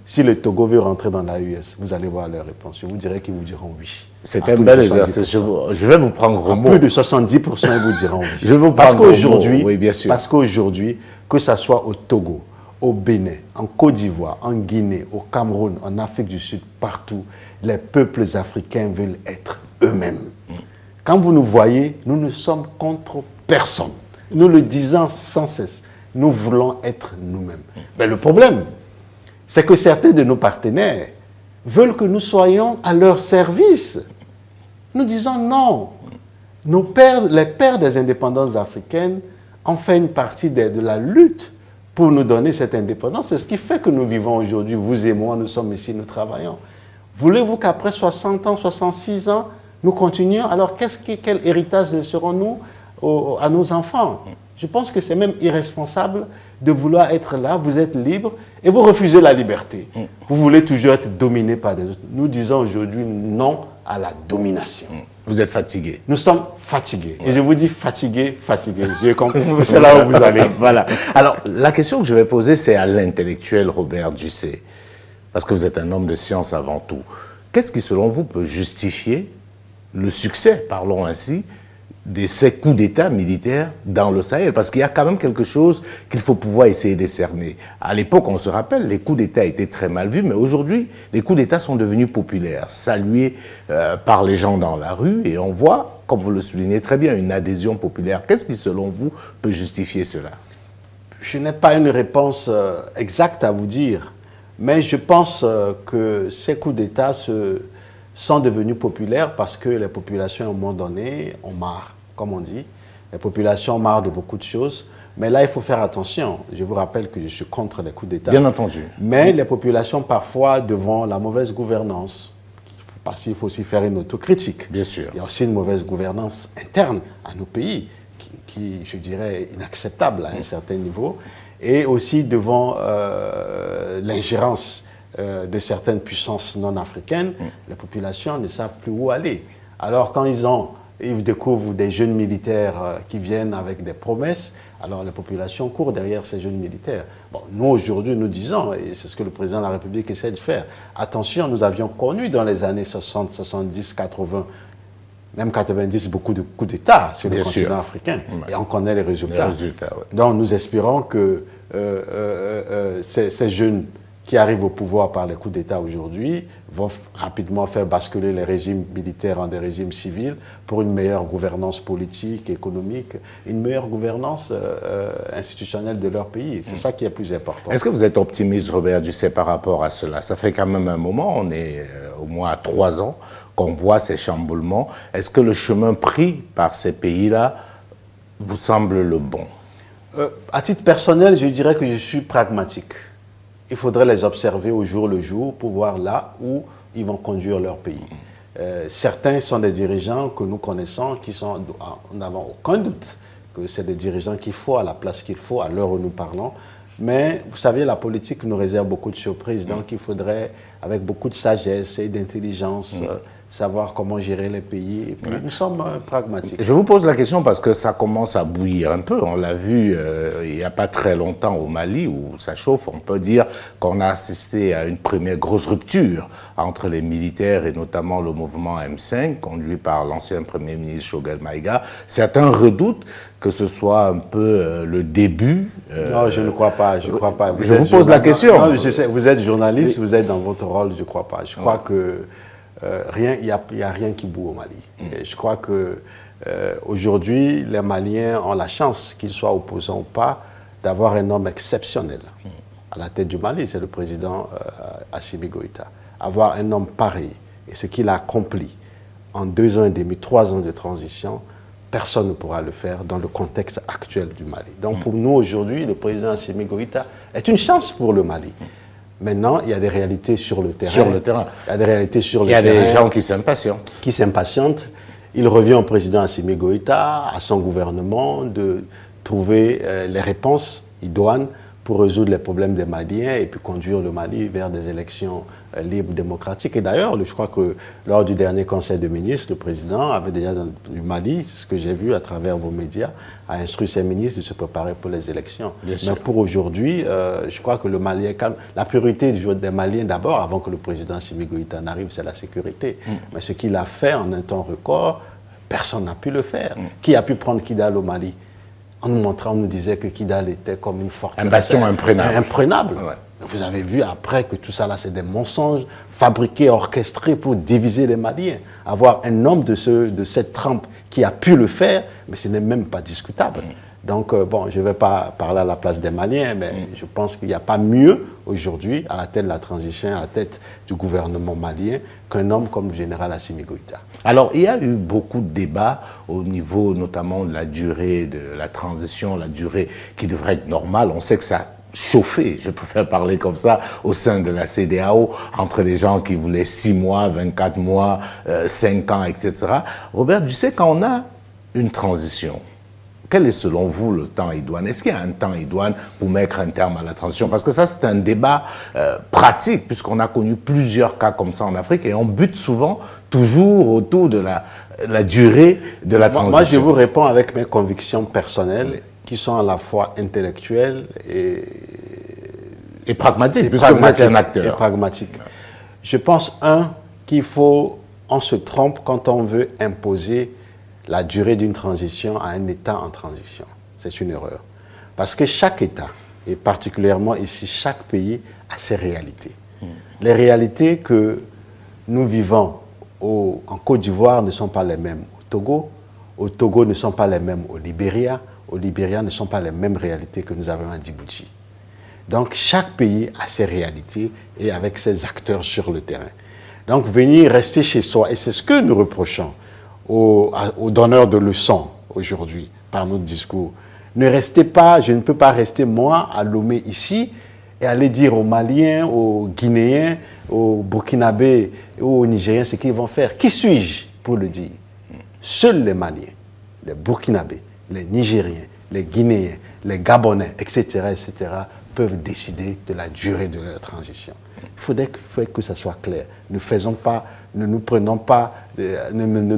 si le Togo veut rentrer dans l'AES, vous allez voir leur réponse. Je vous dirai qu'ils vous diront oui. C'est un bel exercice. Je vais vous prendre au mot. Plus de 70%, ils vous diront oui. Je vais vous prendre oui, bien sûr. Parce qu'aujourd'hui, que ce soit au Togo, au Bénin, en Côte d'Ivoire, en Guinée, au Cameroun, en Afrique du Sud, partout, les peuples africains veulent être eux-mêmes. Quand vous nous voyez, nous ne sommes contre personne. Nous le disons sans cesse. Nous voulons être nous-mêmes. Mais le problème, c'est que certains de nos partenaires veulent que nous soyons à leur service. Nous disons non. Les pères des indépendances africaines ont fait une partie de la lutte pour nous donner cette indépendance. C'est ce qui fait que nous vivons aujourd'hui. Vous et moi, nous sommes ici, nous travaillons. Voulez-vous qu'après 60 ans, 66 ans, nous continuions? Alors quel héritage laisserons-nous à nos enfants? Je pense que c'est même irresponsable de vouloir être là, vous êtes libre et vous refusez la liberté. Vous voulez toujours être dominé par des autres. Nous disons aujourd'hui non à la domination. Vous êtes fatigué. Nous sommes fatigués. Et je vous dis fatigué. J'ai compris. C'est là où vous allez. Voilà. Alors, la question que je vais poser, c'est à l'intellectuel Robert Dussé. Parce que vous êtes un homme de science avant tout. Qu'est-ce qui, selon vous, peut justifier le succès, parlons ainsi, de ces coups d'État militaires dans le Sahel, parce qu'il y a quand même quelque chose qu'il faut pouvoir essayer de cerner. À l'époque, on se rappelle, les coups d'État étaient très mal vus, mais aujourd'hui, les coups d'État sont devenus populaires, salués par les gens dans la rue, et on voit, comme vous le soulignez très bien, une adhésion populaire. Qu'est-ce qui, selon vous, peut justifier cela? Je n'ai pas une réponse exacte à vous dire, mais je pense que ces coups d'État sont devenus populaires parce que les populations, à un moment donné, ont marre, comme on dit. Les populations ont marre de beaucoup de choses. Mais là, il faut faire attention. Je vous rappelle que je suis contre les coups d'État. Bien entendu. Mais les populations, parfois, devant la mauvaise gouvernance, parce qu'il faut aussi faire une autocritique. Bien sûr. Il y a aussi une mauvaise gouvernance interne à nos pays, qui je dirais, est inacceptable à un certain niveau. Et aussi devant l'ingérence de certaines puissances non africaines, les populations ne savent plus où aller. Alors quand ils découvrent des jeunes militaires qui viennent avec des promesses, alors les populations courent derrière ces jeunes militaires. Bon, nous aujourd'hui nous disons, et c'est ce que le président de la République essaie de faire, attention, nous avions connu dans les années 60, 70, 80, même 90, beaucoup de coups d'État sur le continent africain. Et on connaît les résultats. Donc nous espérons que ces jeunes qui arrivent au pouvoir par les coups d'État aujourd'hui vont rapidement faire basculer les régimes militaires en des régimes civils pour une meilleure gouvernance politique, économique, une meilleure gouvernance institutionnelle de leur pays. C'est ça qui est plus important. Est-ce que vous êtes optimiste, Robert Dussey, par rapport à cela? Ça fait quand même un moment, on est au moins à 3 ans qu'on voit ces chamboulements. Est-ce que le chemin pris par ces pays-là vous semble le bon? À titre personnel, je dirais que je suis pragmatique. Il faudrait les observer au jour le jour pour voir là où ils vont conduire leur pays. Certains sont des dirigeants que nous connaissons, nous n'avons aucun doute que c'est des dirigeants qu'il faut à la place qu'il faut, à l'heure où nous parlons. Mais vous savez, la politique nous réserve beaucoup de surprises, donc il faudrait, avec beaucoup de sagesse et d'intelligence, savoir comment gérer les pays. Et puis, nous sommes pragmatiques. Je vous pose la question parce que ça commence à bouillir un peu. On l'a vu il n'y a pas très longtemps au Mali où ça chauffe. On peut dire qu'on a assisté à une première grosse rupture entre les militaires et notamment le mouvement M5 conduit par l'ancien Premier ministre Choguel Maïga. Certains redoutent que ce soit un peu le début. Non, je ne crois pas. Je crois pas. Je vous pose la question. Non, je sais, vous êtes journaliste, vous êtes dans votre rôle, je ne crois pas. Je crois que il n'y a rien qui boue au Mali. Et je crois qu'aujourd'hui, les Maliens ont la chance, qu'ils soient opposants ou pas, d'avoir un homme exceptionnel à la tête du Mali, c'est le président Assimi Goïta. Avoir un homme pareil, et ce qu'il a accompli en 2 ans et demi, 3 ans de transition, personne ne pourra le faire dans le contexte actuel du Mali. Donc pour nous, aujourd'hui, le président Assimi Goïta est une chance pour le Mali. Maintenant, il y a des réalités sur le terrain. Sur le terrain. Il y a des réalités sur le terrain. Il y a des gens qui s'impatientent. Qui s'impatientent. Il revient au président Assimi Goïta, à son gouvernement, de trouver les réponses idoines pour résoudre les problèmes des Maliens et puis conduire le Mali vers des élections libres, démocratiques. Et d'ailleurs, je crois que lors du dernier Conseil de ministres, le président avait déjà, du Mali, c'est ce que j'ai vu à travers vos médias, a instruit ses ministres de se préparer pour les élections. Mais pour aujourd'hui, je crois que le Malien, la priorité des Maliens d'abord, avant que le président Assimi Goïta n'arrive, c'est la sécurité. Mais ce qu'il a fait en un temps record, personne n'a pu le faire. Qui a pu prendre Kidal au Mali? En nous montrant, on nous disait que Kidal était comme une forteresse. Un bastion imprenable. Imprenable. Ouais. Vous avez vu après que tout ça là, c'est des mensonges fabriqués, orchestrés pour diviser les Maliens. Avoir un homme de cette trempe qui a pu le faire, mais ce n'est même pas discutable. Donc, bon, je ne vais pas parler à la place des Maliens, mais je pense qu'il n'y a pas mieux aujourd'hui, à la tête de la transition, à la tête du gouvernement malien, qu'un homme comme le général Assimi Goïta. Alors, il y a eu beaucoup de débats au niveau notamment de la durée de la transition, la durée qui devrait être normale. On sait que ça a chauffé, je préfère parler comme ça, au sein de la CEDEAO, entre les gens qui voulaient 6 mois, 24 mois, 5 ans, etc. Robert Dussey, quand on a une transition, quel est selon vous le temps idoine? Est-ce qu'il y a un temps idoine pour mettre un terme à la transition? Parce que ça, c'est un débat pratique, puisqu'on a connu plusieurs cas comme ça en Afrique, et on bute souvent toujours autour de la durée de la transition. Moi, je vous réponds avec mes convictions personnelles, qui sont à la fois intellectuelles et pragmatiques, puisque vous êtes un acteur. Et pragmatiques. Je pense, qu'il faut, on se trompe quand on veut imposer la durée d'une transition à un État en transition. C'est une erreur. Parce que chaque État, et particulièrement ici, chaque pays a ses réalités. Les réalités que nous vivons en Côte d'Ivoire ne sont pas les mêmes au Togo ne sont pas les mêmes au Libéria, au Libéria ne sont pas les mêmes réalités que nous avons à Djibouti. Donc chaque pays a ses réalités et avec ses acteurs sur le terrain. Donc venir rester chez soi, et c'est ce que nous reprochons aux donneurs de leçons aujourd'hui par notre discours. Ne restez pas, je ne peux pas rester moi à Lomé ici et aller dire aux Maliens, aux Guinéens, aux Burkinabés, aux Nigériens ce qu'ils vont faire. Qui suis-je pour le dire? Seuls les Maliens, les Burkinabés, les Nigériens, les Guinéens, les Gabonais, etc., etc., peuvent décider de la durée de leur transition. Il faudrait que ça soit clair. Ne nous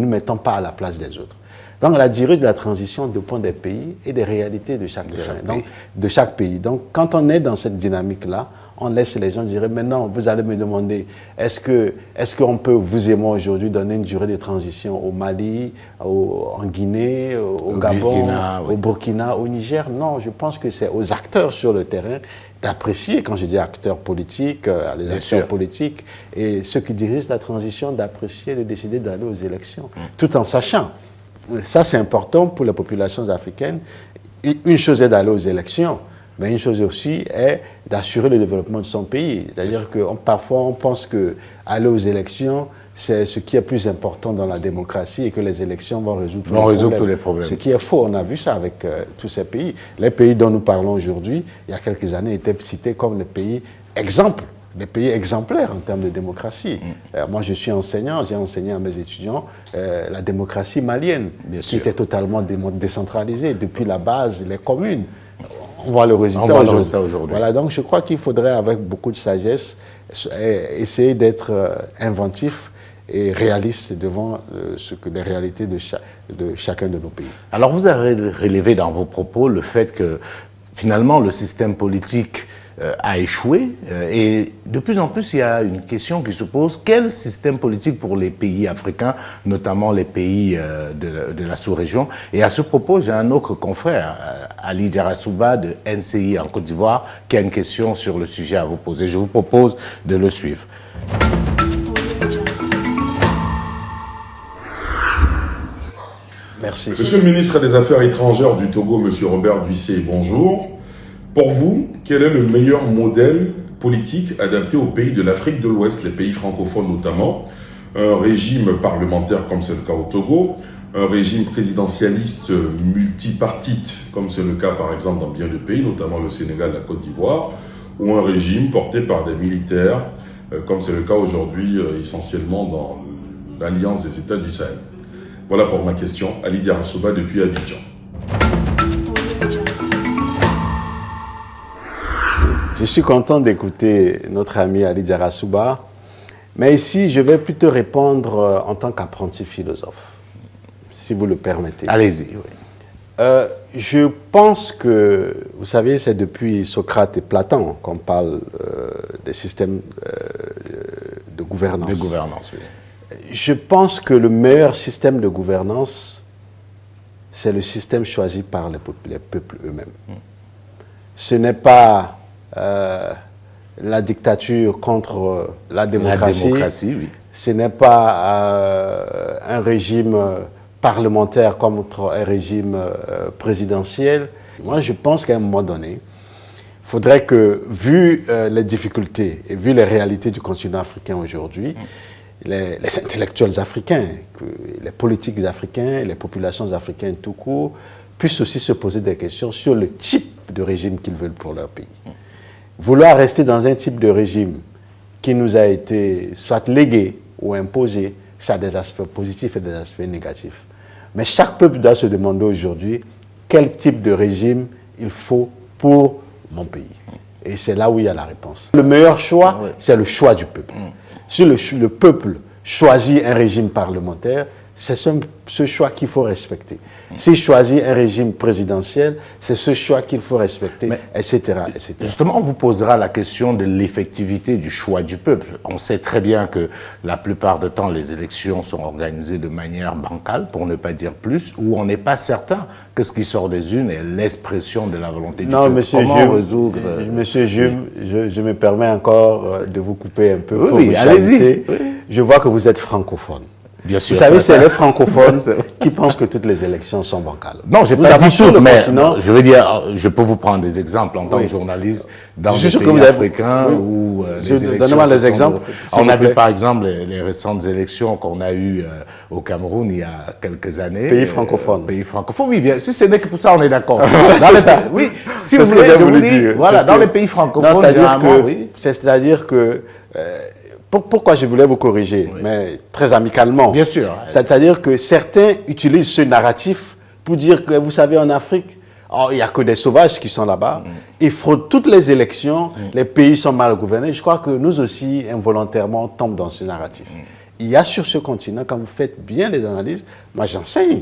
mettons pas à la place des autres. Donc la durée de la transition dépend des pays et des réalités de chaque pays. Donc quand on est dans cette dynamique-là, on laisse les gens dire, mais non, vous allez me demander, est-ce qu'on peut, vous et moi aujourd'hui, donner une durée de transition au Mali, en Guinée, au Gabon, au Burkina, au Niger? Non, je pense que c'est aux acteurs sur le terrain d'apprécier, quand je dis acteurs politiques, les acteurs politiques, et ceux qui dirigent la transition, d'apprécier, de décider d'aller aux élections, tout en sachant. Ça, c'est important pour les populations africaines. Une chose est d'aller aux élections, mais une chose aussi est d'assurer le développement de son pays. C'est-à-dire que parfois, on pense qu'aller aux élections, c'est ce qui est plus important dans la démocratie et que les élections vont résoudre tous les problèmes. Ce qui est faux, on a vu ça avec tous ces pays. Les pays dont nous parlons aujourd'hui, il y a quelques années, étaient cités comme les pays exemples. Des pays exemplaires en termes de démocratie. Moi, je suis enseignant, j'ai enseigné à mes étudiants la démocratie malienne, qui était totalement décentralisée, depuis la base, les communes. On voit le résultat aujourd'hui. Voilà, donc je crois qu'il faudrait, avec beaucoup de sagesse, essayer d'être inventif et réaliste devant les réalités de chacun de nos pays. Alors, vous avez relevé dans vos propos le fait que, finalement, le système politique a échoué et de plus en plus il y a une question qui se pose: quel système politique pour les pays africains, notamment les pays de la sous-région? Et à ce propos, j'ai un autre confrère, Ali Diarra-Souba de NCI en Côte d'Ivoire, qui a une question sur le sujet à vous poser. Je vous propose de le suivre. Merci. Monsieur le ministre des Affaires étrangères du Togo, monsieur Robert Duissé, bonjour. Pour vous, quel est le meilleur modèle politique adapté aux pays de l'Afrique de l'Ouest, les pays francophones notamment? Un régime parlementaire comme c'est le cas au Togo, un régime présidentialiste multipartite comme c'est le cas par exemple dans bien de pays, notamment le Sénégal, la Côte d'Ivoire, ou un régime porté par des militaires comme c'est le cas aujourd'hui essentiellement dans l'Alliance des États du Sahel. Voilà pour ma question. Ali Diarra-Souba depuis Abidjan. Je suis content d'écouter notre ami Ali Diarra-Souba, mais ici, je vais plutôt répondre en tant qu'apprenti philosophe, si vous le permettez. Allez-y. Oui. Je pense que, vous savez, c'est depuis Socrate et Platon qu'on parle des systèmes de gouvernance. De gouvernance, oui. Je pense que le meilleur système de gouvernance, c'est le système choisi par les peuples eux-mêmes. Ce n'est pas la dictature contre la démocratie. La démocratie, oui. Ce n'est pas un régime parlementaire contre un régime présidentiel. Moi, je pense qu'à un moment donné, il faudrait que, vu les difficultés et vu les réalités du continent africain aujourd'hui, les intellectuels africains, les politiques africains, les populations africaines tout court, puissent aussi se poser des questions sur le type de régime qu'ils veulent pour leur pays. Vouloir rester dans un type de régime qui nous a été soit légué ou imposé, ça a des aspects positifs et des aspects négatifs. Mais chaque peuple doit se demander aujourd'hui quel type de régime il faut pour mon pays. Et c'est là où il y a la réponse. Le meilleur choix, c'est le choix du peuple. Si le peuple choisit un régime parlementaire, c'est ce choix qu'il faut respecter. S'il choisit un régime présidentiel, c'est ce choix qu'il faut respecter, etc., etc. Justement, on vous posera la question de l'effectivité du choix du peuple. On sait très bien que la plupart du temps, les élections sont organisées de manière bancale, pour ne pas dire plus, où on n'est pas certain que ce qui sort des urnes est l'expression de la volonté du peuple. Monsieur Jume, je me permets encore de vous couper un peu pour oui, allez-y. Je vois que vous êtes francophone. Bien sûr, vous savez, ça, c'est les francophones qui pensent que toutes les élections sont bancales. Non, j'ai pas dit tout, mais je veux dire, je peux vous prendre des exemples en tant que journaliste dans les pays africains où les élections... Donnez-moi les exemples. On a vu par exemple les récentes élections qu'on a eues au Cameroun il y a quelques années. Pays francophones. Pays francophones, oui, bien. Si ce n'est que pour ça, on est d'accord. Oui, si vous voulez, je vous dis, voilà, dans les pays francophones, c'est-à-dire que pourquoi je voulais vous corriger, mais très amicalement. Bien sûr. C'est-à-dire que certains utilisent ce narratif pour dire que, vous savez, en Afrique, il n'y a que des sauvages qui sont là-bas. Ils fraudent toutes les élections, les pays sont mal gouvernés. Je crois que nous aussi, involontairement, on tombe dans ce narratif. Il y a sur ce continent, quand vous faites bien les analyses, moi j'enseigne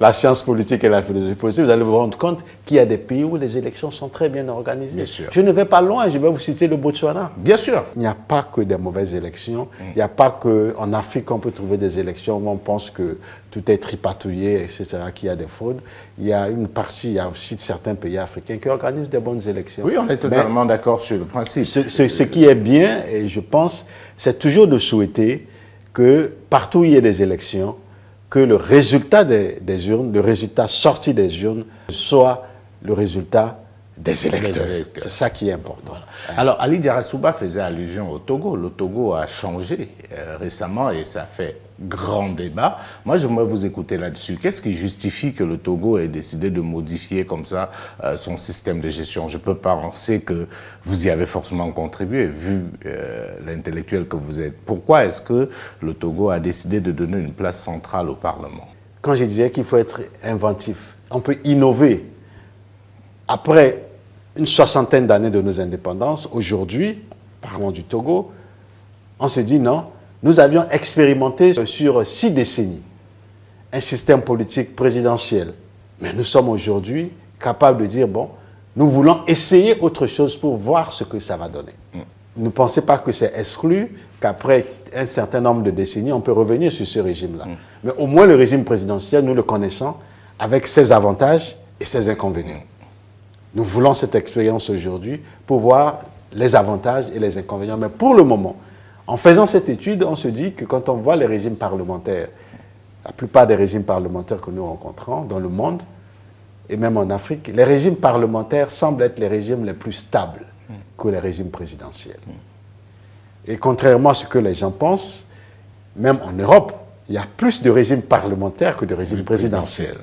la science politique et la philosophie politique, vous allez vous rendre compte qu'il y a des pays où les élections sont très bien organisées. Bien sûr. Je ne vais pas loin, je vais vous citer le Botswana. Bien sûr. Il n'y a pas que des mauvaises élections. Il n'y a pas qu'en Afrique qu'on peut trouver des élections où on pense que tout est tripatouillé, etc., qu'il y a des fraudes. Il y a une partie, il y a aussi certains pays africains qui organisent des bonnes élections. Oui, on est totalement d'accord sur le principe. Ce qui est bien, et je pense, c'est toujours de souhaiter que partout où il y ait des élections, que le résultat des urnes, le résultat sorti des urnes, soit le résultat des électeurs. C'est ça qui est important. Voilà. Alors, Ali Diarra-Souba faisait allusion au Togo. Le Togo a changé récemment et ça fait grand débat. Moi, j'aimerais vous écouter là-dessus. Qu'est-ce qui justifie que le Togo ait décidé de modifier comme ça son système de gestion? Je peux penser que vous y avez forcément contribué, vu l'intellectuel que vous êtes. Pourquoi est-ce que le Togo a décidé de donner une place centrale au Parlement? Quand je disais qu'il faut être inventif, on peut innover. Après une soixantaine d'années de nos indépendances, aujourd'hui, parlons du Togo, on se dit non, nous avions expérimenté sur 6 décennies un système politique présidentiel. Mais nous sommes aujourd'hui capables de dire, bon, nous voulons essayer autre chose pour voir ce que ça va donner. Ne pensez pas que c'est exclu, qu'après un certain nombre de décennies, on peut revenir sur ce régime-là. Mais au moins le régime présidentiel, nous le connaissons avec ses avantages et ses inconvénients. Nous voulons cette expérience aujourd'hui pour voir les avantages et les inconvénients. Mais pour le moment, en faisant cette étude, on se dit que quand on voit les régimes parlementaires, la plupart des régimes parlementaires que nous rencontrons dans le monde, et même en Afrique, les régimes parlementaires semblent être les régimes les plus stables que les régimes présidentiels. Et contrairement à ce que les gens pensent, même en Europe, il y a plus de régimes parlementaires que de régimes présidentiels.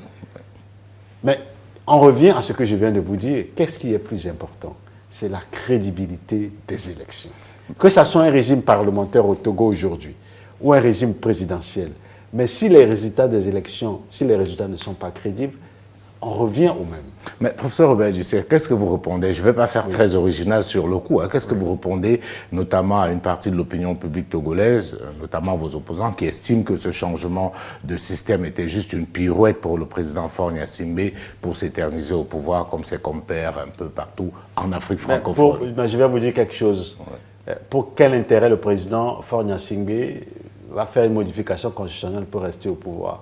Mais on revient à ce que je viens de vous dire. Qu'est-ce qui est plus important? C'est la crédibilité des élections. Que ce soit un régime parlementaire au Togo aujourd'hui ou un régime présidentiel, mais si les résultats des élections, si les résultats ne sont pas crédibles, on revient au même. Mais professeur Robert Dussert, qu'est-ce que vous répondez? Je ne vais pas faire très original sur le coup. Hein. Qu'est-ce que vous répondez notamment à une partie de l'opinion publique togolaise, notamment vos opposants, qui estiment que ce changement de système était juste une pirouette pour le président Faure Gnassingbé pour s'éterniser au pouvoir comme ses compères un peu partout en Afrique francophone? Je vais vous dire quelque chose. Pour quel intérêt le président Faure Gnassingbé va faire une modification constitutionnelle pour rester au pouvoir?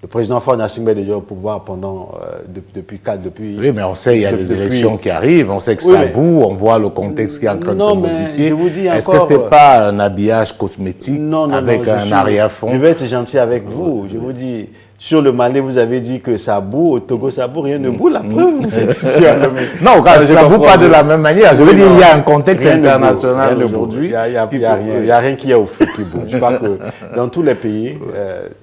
Le président Faure Gnassingbé est déjà au pouvoir pendant, depuis... Oui, mais on sait, il y a des élections qui arrivent, on sait que ça boue, on voit le contexte qui est en train de se modifier. Est-ce que ce n'était pas un habillage cosmétique avec un arrière-fond? Je vais être gentil avec vous. Je vous dis, sur le Mali, vous avez dit que ça boue, au Togo ça boue, rien ne boue, la preuve, vous êtes ici. Non, ça ne boue pas de la même manière. Je veux dire, il y a un contexte international aujourd'hui. Il n'y a rien qui est au feu qui bouge. Je crois que dans tous les pays,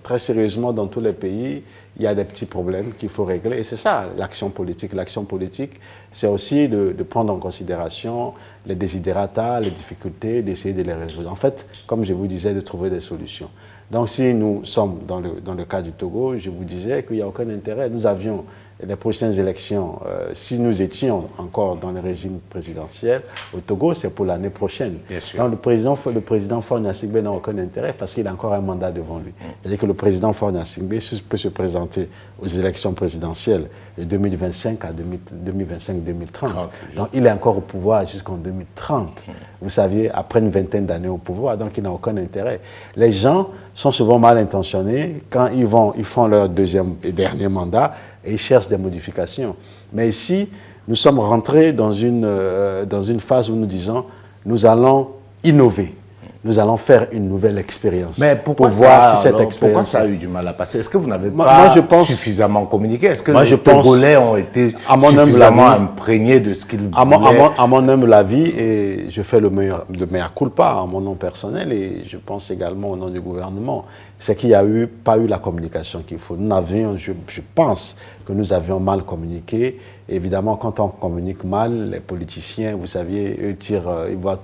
très sérieusement, dans tous les pays, il y a des petits problèmes qu'il faut régler. Et c'est ça, l'action politique. L'action politique, c'est aussi de prendre en considération les desiderata, les difficultés, d'essayer de les résoudre. En fait, comme je vous disais, de trouver des solutions. Donc si nous sommes dans le cas du Togo, je vous disais qu'il n'y a aucun intérêt. Nous avions les prochaines élections, si nous étions encore dans le régime présidentiel, au Togo, c'est pour l'année prochaine. Donc le président Faure Gnassingbé n'a aucun intérêt parce qu'il a encore un mandat devant lui. C'est-à-dire que le président Faure Gnassingbé peut se présenter aux élections présidentielles de 2025 à 2025-2030. Donc il est encore au pouvoir jusqu'en 2030. Vous saviez, après une vingtaine d'années au pouvoir, donc il n'a aucun intérêt. Les gens sont souvent mal intentionnés quand ils font leur deuxième et dernier mandat et ils cherchent des modifications. Mais ici, nous sommes rentrés dans une phase où nous disons, nous allons innover. nous allons faire une nouvelle expérience. Mais pourquoi pour voir si cette pourquoi expérience... ça a eu du mal à passer? Est-ce que vous n'avez pas suffisamment communiqué? Est-ce que les Togolais ont été suffisamment imprégnés de ce qu'ils voulaient? À mon humble avis, et je fais le mea culpa à mon nom personnel, et je pense également au nom du gouvernement, c'est qu'il n'y a pas eu la communication qu'il faut. Nous avions, je pense que nous avions mal communiqué. Évidemment, quand on communique mal, les politiciens, vous saviez, eux tirent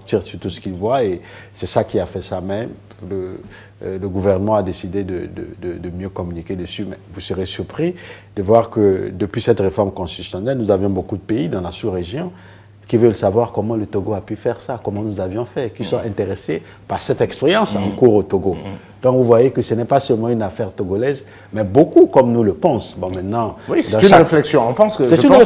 sur tout ce qu'ils voient, et c'est ça qui a fait ça même. Le gouvernement a décidé de mieux communiquer dessus, mais vous serez surpris de voir que depuis cette réforme constitutionnelle, nous avions beaucoup de pays dans la sous-région qui veulent savoir comment le Togo a pu faire ça, comment nous avions fait, qui sont intéressés par cette expérience en cours au Togo. Donc vous voyez que ce n'est pas seulement une affaire togolaise, mais beaucoup comme nous le pensent. Bon, maintenant, oui, c'est une réflexion. Je pense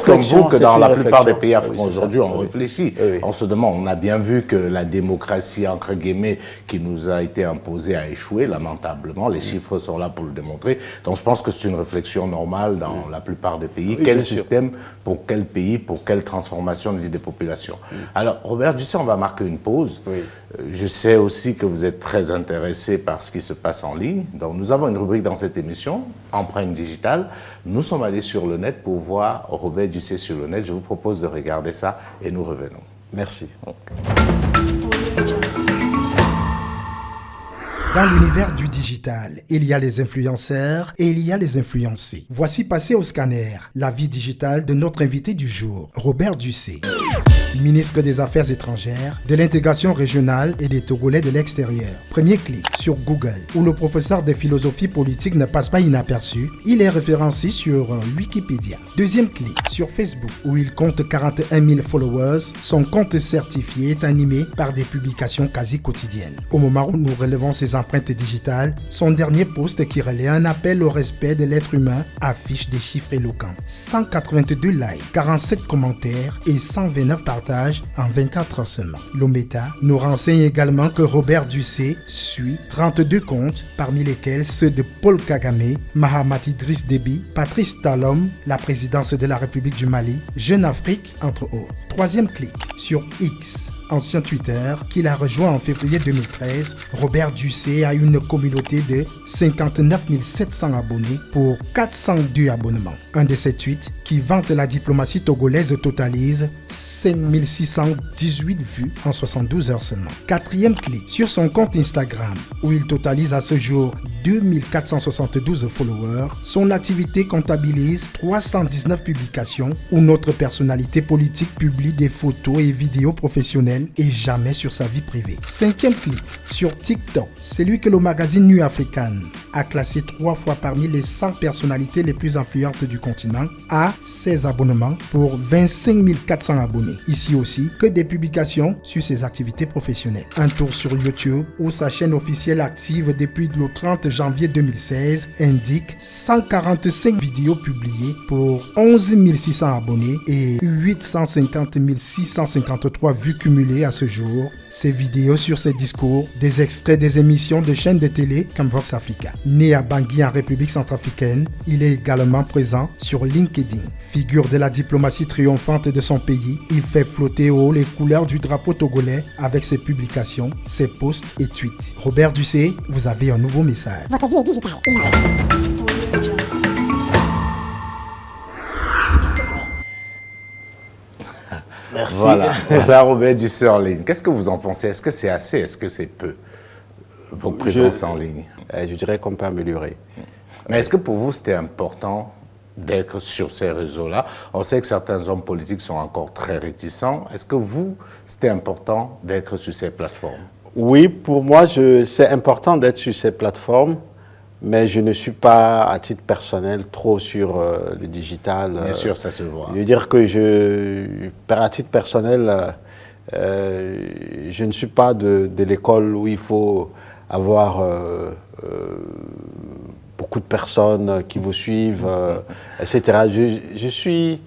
comme vous que dans la plupart des pays africains aujourd'hui, on réfléchit. On se demande, on a bien vu que la démocratie, entre guillemets, qui nous a été imposée a échoué, lamentablement. Les chiffres sont là pour le démontrer. Donc je pense que c'est une réflexion normale dans la plupart des pays. Quel système, pour quel pays, pour quelle transformation de vie des populations. Alors, Robert Dussé, on va marquer une pause. Je sais aussi que vous êtes très intéressé par ce qui se passe en ligne. Donc, nous avons une rubrique dans cette émission, Empreinte digitale. Nous sommes allés sur le net pour voir Robert Dussé sur le net. Je vous propose de regarder ça et nous revenons. Merci. Dans l'univers du digital, il y a les influenceurs et il y a les influencés. Voici passé au scanner la vie digitale de notre invité du jour, Robert Dussé. Ministre des Affaires étrangères, de l'intégration régionale et des Togolais de l'extérieur. Premier clic sur Google, où le professeur de philosophie politique ne passe pas inaperçu, il est référencé sur Wikipédia. Deuxième clic sur Facebook, où il compte 41 000 followers. Son compte certifié est animé par des publications quasi quotidiennes. Au moment où nous relevons ses empreintes digitales, son dernier post qui relaie un appel au respect de l'être humain affiche des chiffres éloquents. 182 likes, 47 commentaires et 129 partages en 24 heures seulement. L'Ometa nous renseigne également que Robert Dussé suit 32 comptes, parmi lesquels ceux de Paul Kagame, Mahamat Idriss Déby, Patrice Talon, la présidence de la République du Mali, Jeune Afrique, entre autres. Troisième clic sur X, ancien Twitter, qu'il a rejoint en février 2013, Robert Dussé a une communauté de 59 700 abonnés pour 402 abonnements. Un de ces tweets qui vante la diplomatie togolaise totalise 5 618 vues en 72 heures seulement. Quatrième clic sur son compte Instagram, où il totalise à ce jour 2472 followers. Son activité comptabilise 319 publications où notre personnalité politique publie des photos et vidéos professionnelles et jamais sur sa vie privée. Cinquième clic sur TikTok, celui que le magazine New African a classé 3 fois parmi les 100 personnalités les plus influentes du continent, a 16 abonnements pour 25 400 abonnés. Ici aussi, que des publications sur ses activités professionnelles. Un tour sur YouTube, où sa chaîne officielle active depuis le 30 janvier 2016 indique 145 vidéos publiées pour 11 600 abonnés et 850 653 vues cumulées à ce jour. Ces vidéos sur ses discours, des extraits des émissions de chaînes de télé comme Vox Africa. Né à Bangui en République centrafricaine, il est également présent sur LinkedIn. Figure de la diplomatie triomphante de son pays, il fait flotter haut les couleurs du drapeau togolais avec ses publications, ses posts et tweets. Robert Dussé, vous avez un nouveau message. Votre vie est digitale. Merci. Voilà, Robert Dussé en ligne. Qu'est-ce que vous en pensez? Est-ce que c'est assez? Est-ce que c'est peu? Votre présence en ligne. Je dirais qu'on peut améliorer. Mais est-ce que pour vous, c'était important d'être sur ces réseaux-là? On sait que certains hommes politiques sont encore très réticents. Est-ce que vous, c'était important d'être sur ces plateformes? Oui, pour moi, c'est important d'être sur ces plateformes, mais je ne suis pas, à titre personnel, trop sur le digital. Bien sûr, ça se voit. Je veux dire que à titre personnel, je ne suis pas de l'école où il faut avoir beaucoup de personnes qui vous suivent, etc. Je suis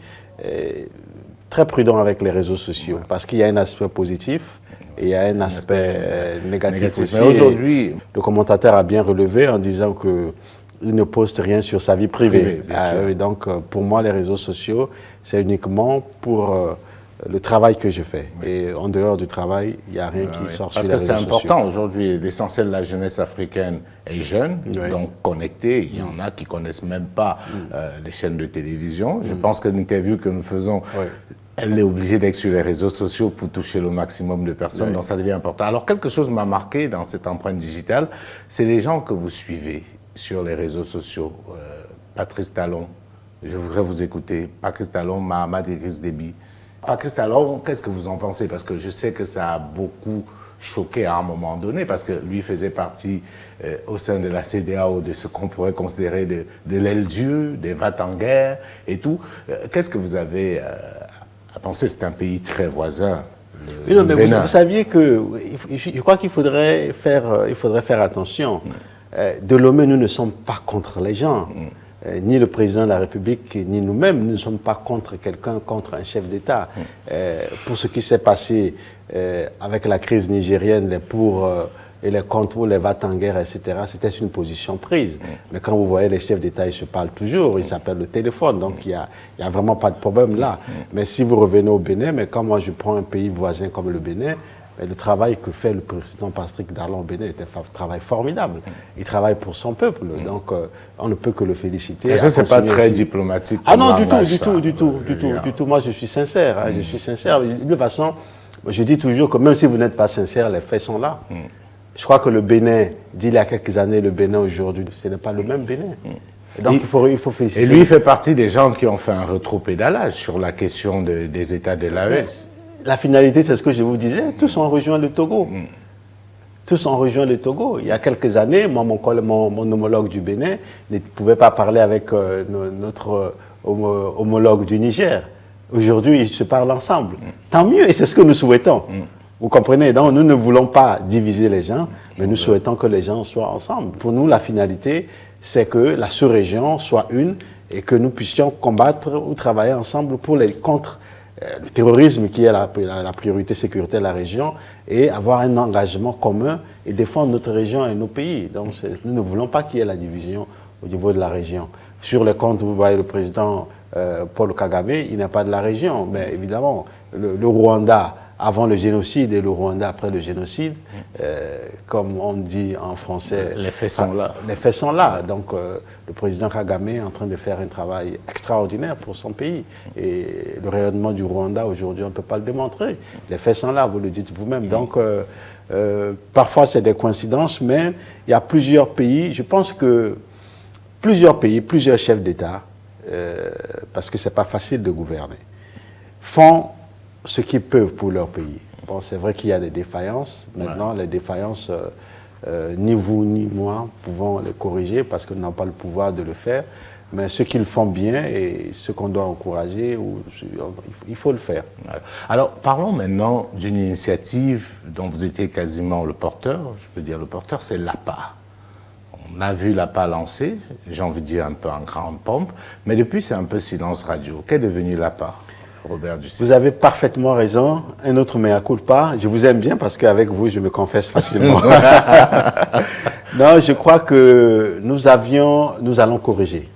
très prudent avec les réseaux sociaux parce qu'il y a un aspect positif et il y a un aspect négatif aussi. Mais aujourd'hui, le commentateur a bien relevé en disant qu'il ne poste rien sur sa vie privée. Donc, pour moi, les réseaux sociaux, c'est uniquement pour le travail que je fais. Et en dehors du travail, il n'y a rien qui sort sur les réseaux sociaux. Parce que c'est important aujourd'hui. L'essentiel de la jeunesse africaine est jeune, donc connectée. Il y en a qui ne connaissent même pas les chaînes de télévision. Je pense que l'interview que nous faisons, elle est obligée d'être sur les réseaux sociaux pour toucher le maximum de personnes, donc ça devient important. Alors, quelque chose m'a marqué dans cette empreinte digitale, c'est les gens que vous suivez sur les réseaux sociaux. Patrice Talon, je voudrais vous écouter. Patrice Talon, Mahamat Idriss Déby. Patrice Talon, qu'est-ce que vous en pensez? Parce que je sais que ça a beaucoup choqué à un moment donné, parce que lui faisait partie au sein de la CEDEAO de ce qu'on pourrait considérer de l'aile Dieu, des va-t-en-guerre et tout. Qu'est-ce que vous avez à penser? C'est un pays très voisin. Oui, non, mais vous saviez que, je crois qu'il faudrait faire attention. De Lomé, nous ne sommes pas contre les gens. Ni le président de la République, ni nous-mêmes, nous ne sommes pas contre quelqu'un, contre un chef d'État. Pour ce qui s'est passé avec la crise nigérienne, les pour et les contre, les va-t-en-guerre, etc., c'était une position prise. Mais quand vous voyez les chefs d'État, ils se parlent toujours, ils s'appellent le téléphone, donc il n'y a vraiment pas de problème là. Mais si vous revenez au Bénin, mais quand moi je prends un pays voisin comme le Bénin, mais le travail que fait le président Patrick Talon au Bénin est un travail formidable. Il travaille pour son peuple, donc on ne peut que le féliciter. Et ça, c'est pas très diplomatique. Ah non, du tout. Moi, je suis sincère. Je suis sincère. De toute façon, je dis toujours que même si vous n'êtes pas sincère, les faits sont là. Je crois que le Bénin, d'il y a quelques années, le Bénin aujourd'hui, ce n'est pas le même Bénin. Et donc, il faut féliciter. Et lui, il fait partie des gens qui ont fait un rétropédalage sur la question des États de l'AES. La finalité, c'est ce que je vous disais, tous ont rejoint le Togo. Tous ont rejoint le Togo. Il y a quelques années, moi, mon homologue du Bénin ne pouvait pas parler avec notre homologue du Niger. Aujourd'hui, ils se parlent ensemble. Tant mieux, et c'est ce que nous souhaitons. Vous comprenez? Donc, nous ne voulons pas diviser les gens, mais nous souhaitons que les gens soient ensemble. Pour nous, la finalité, c'est que la sous-région soit une et que nous puissions combattre ou travailler ensemble contre le terrorisme qui est la priorité sécuritaire de la région et avoir un engagement commun et défendre notre région et nos pays. Donc nous ne voulons pas qu'il y ait la division au niveau de la région. Sur le compte, vous voyez le président Paul Kagame, il n'est pas de la région, mais évidemment, le Rwanda avant le génocide et le Rwanda après le génocide, comme on dit en français... Les faits sont là. Les faits sont là. Donc le président Kagame est en train de faire un travail extraordinaire pour son pays. Et le rayonnement du Rwanda, aujourd'hui, on ne peut pas le démontrer. Les faits sont là, vous le dites vous-même. Donc parfois, c'est des coïncidences, mais il y a plusieurs pays. Je pense que plusieurs pays, plusieurs chefs d'État, parce que ce n'est pas facile de gouverner, font ce qu'ils peuvent pour leur pays. Bon, c'est vrai qu'il y a des défaillances. Maintenant, les défaillances, ni vous ni moi pouvons les corriger parce que nous n'avons pas le pouvoir de le faire. Mais ce qu'ils font bien et ce qu'on doit encourager, il faut le faire. Alors, parlons maintenant d'une initiative dont vous étiez quasiment le porteur. Je peux dire le porteur, c'est l'APA. On a vu l'APA lancer, j'ai envie de dire un peu en grande pompe, mais depuis, c'est un peu silence radio. Qu'est devenu l'APA ? Robert Ducé. Vous avez parfaitement raison. Un autre mea culpa. Je vous aime bien parce qu'avec vous, je me confesse facilement. Non, je crois que nous allons corriger.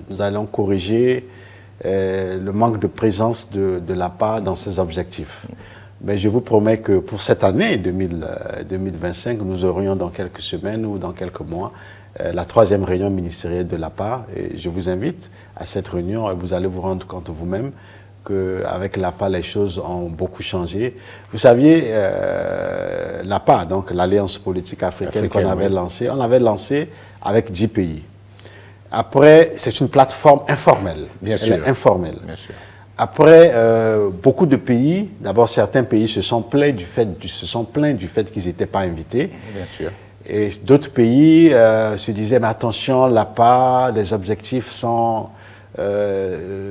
Nous allons corriger le manque de présence de l'APA dans ses objectifs. Mais je vous promets que pour cette année 2025, nous aurions dans quelques semaines ou dans quelques mois la 3e réunion ministérielle de l'APA. Et je vous invite à cette réunion et vous allez vous rendre compte vous-même qu'avec l'APA, les choses ont beaucoup changé. Vous saviez, l'APA, donc l'Alliance politique africaine qu'on avait lancée, on l'avait lancée avec 10 pays. Après, c'est une plateforme informelle. Bien sûr. Elle est informelle. Bien sûr. Après, beaucoup de pays, d'abord certains pays se sont plaints du fait qu'ils n'étaient pas invités. Bien sûr. Et d'autres pays se disaient, mais attention, l'APA, les objectifs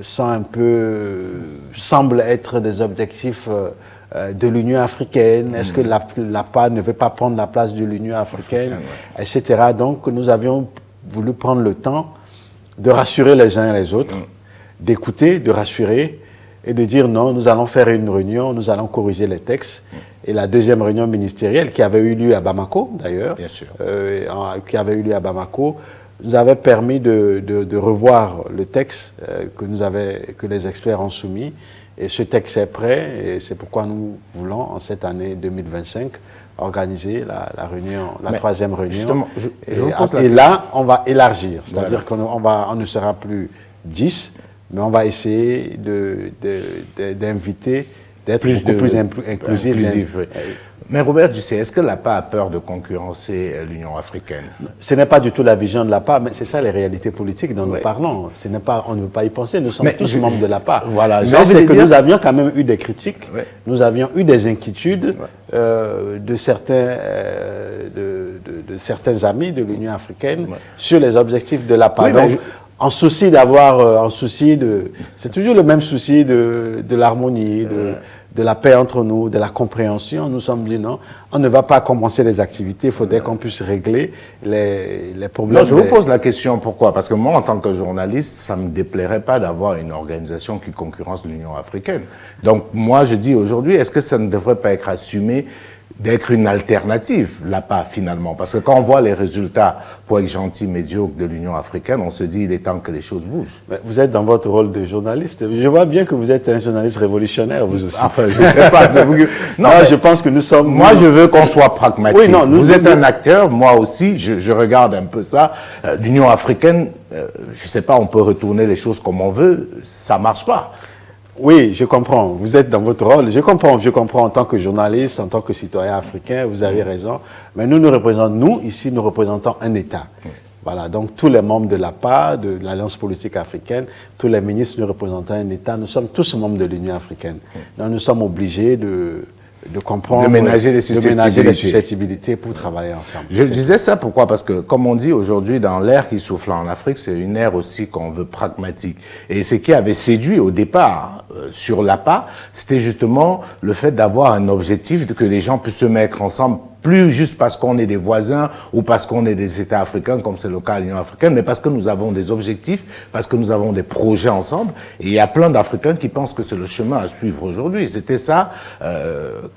semblent être des objectifs de l'Union africaine. Est-ce que l'APA ne veut pas prendre la place de l'Union africaine, etc. Donc, nous avions voulu prendre le temps de rassurer les uns et les autres, d'écouter, de rassurer et de dire non, nous allons faire une réunion, nous allons corriger les textes. Et la 2e réunion ministérielle qui avait eu lieu à Bamako, d'ailleurs, nous avait permis de revoir le texte que les experts ont soumis Et ce texte est prêt et c'est pourquoi nous voulons, en cette année 2025, organiser la réunion, la troisième réunion. Et là, on va élargir. C'est-à-dire qu'on ne sera plus 10, mais on va essayer d'inviter, d'être beaucoup plus inclusif. Mais Robert Dussé, est-ce que l'APA a peur de concurrencer l'Union africaine? Ce n'est pas du tout la vision de l'APA, mais c'est ça les réalités politiques dont nous parlons. On ne veut pas y penser, nous sommes tous membres de l'APA. Voilà, mais c'est que nous avions quand même eu des critiques, nous avions eu des inquiétudes de certains amis de l'Union africaine sur les objectifs de l'APA. Donc, en souci d'avoir, c'est toujours le même souci de l'harmonie, de la paix entre nous, de la compréhension. Nous sommes dit non, on ne va pas commencer les activités, il faudrait qu'on puisse régler les problèmes. Non, je vous pose la question, pourquoi? Parce que moi, en tant que journaliste, ça ne me déplairait pas d'avoir une organisation qui concurrence l'Union africaine. Donc moi, je dis aujourd'hui, est-ce que ça ne devrait pas être assumé d'être une alternative, l'APA, finalement? Parce que quand on voit les résultats, pour être gentil, médiocres de l'Union africaine, on se dit il est temps que les choses bougent. Mais vous êtes dans votre rôle de journaliste. Je vois bien que vous êtes un journaliste révolutionnaire, vous aussi. Enfin, je ne sais pas. Non, je pense que nous sommes... Moi, je veux qu'on soit pragmatique. Oui, non, vous êtes un acteur, moi aussi, je regarde un peu ça. L'Union africaine, je ne sais pas, on peut retourner les choses comme on veut, ça ne marche pas. Oui, je comprends. Vous êtes dans votre rôle. Je comprends en tant que journaliste, en tant que citoyen africain, vous avez raison. Mais nous ici, nous représentons un État. Voilà, donc tous les membres de l'APA, de l'Alliance politique africaine, tous les ministres, nous représentons un État. Nous sommes tous membres de l'Union africaine. Donc nous sommes obligés de comprendre, de ménager les susceptibilités pour travailler ensemble. Je disais ça pourquoi? Parce que, comme on dit aujourd'hui, dans l'ère qui souffle en Afrique, c'est une ère aussi qu'on veut pragmatique. Et ce qui avait séduit au départ sur l'APA, c'était justement le fait d'avoir un objectif, que les gens puissent se mettre ensemble, plus juste parce qu'on est des voisins ou parce qu'on est des États africains, comme c'est le cas à l'Union africaine, mais parce que nous avons des objectifs, parce que nous avons des projets ensemble. Et il y a plein d'Africains qui pensent que c'est le chemin à suivre aujourd'hui. C'était ça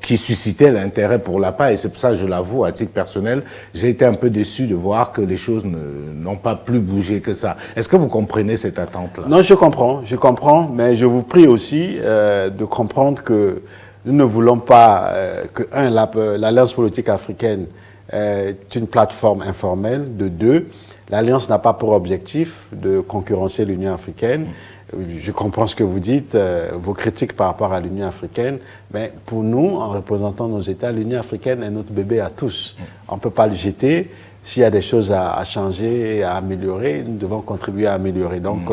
qui suscitait l'intérêt pour l'APA, et c'est pour ça, je l'avoue, à titre personnel, j'ai été un peu déçu de voir que les choses n'ont pas plus bougé que ça. Est-ce que vous comprenez cette attente-là? Non, je comprends, mais je vous prie aussi de comprendre que nous ne voulons pas que, l'Alliance politique africaine est une plateforme informelle, de deux, l'Alliance n'a pas pour objectif de concurrencer l'Union africaine. Je comprends ce que vous dites, vos critiques par rapport à l'Union africaine, mais pour nous, en représentant nos États, l'Union africaine est notre bébé à tous. On ne peut pas le jeter. S'il y a des choses à changer et à améliorer, nous devons contribuer à améliorer. Donc,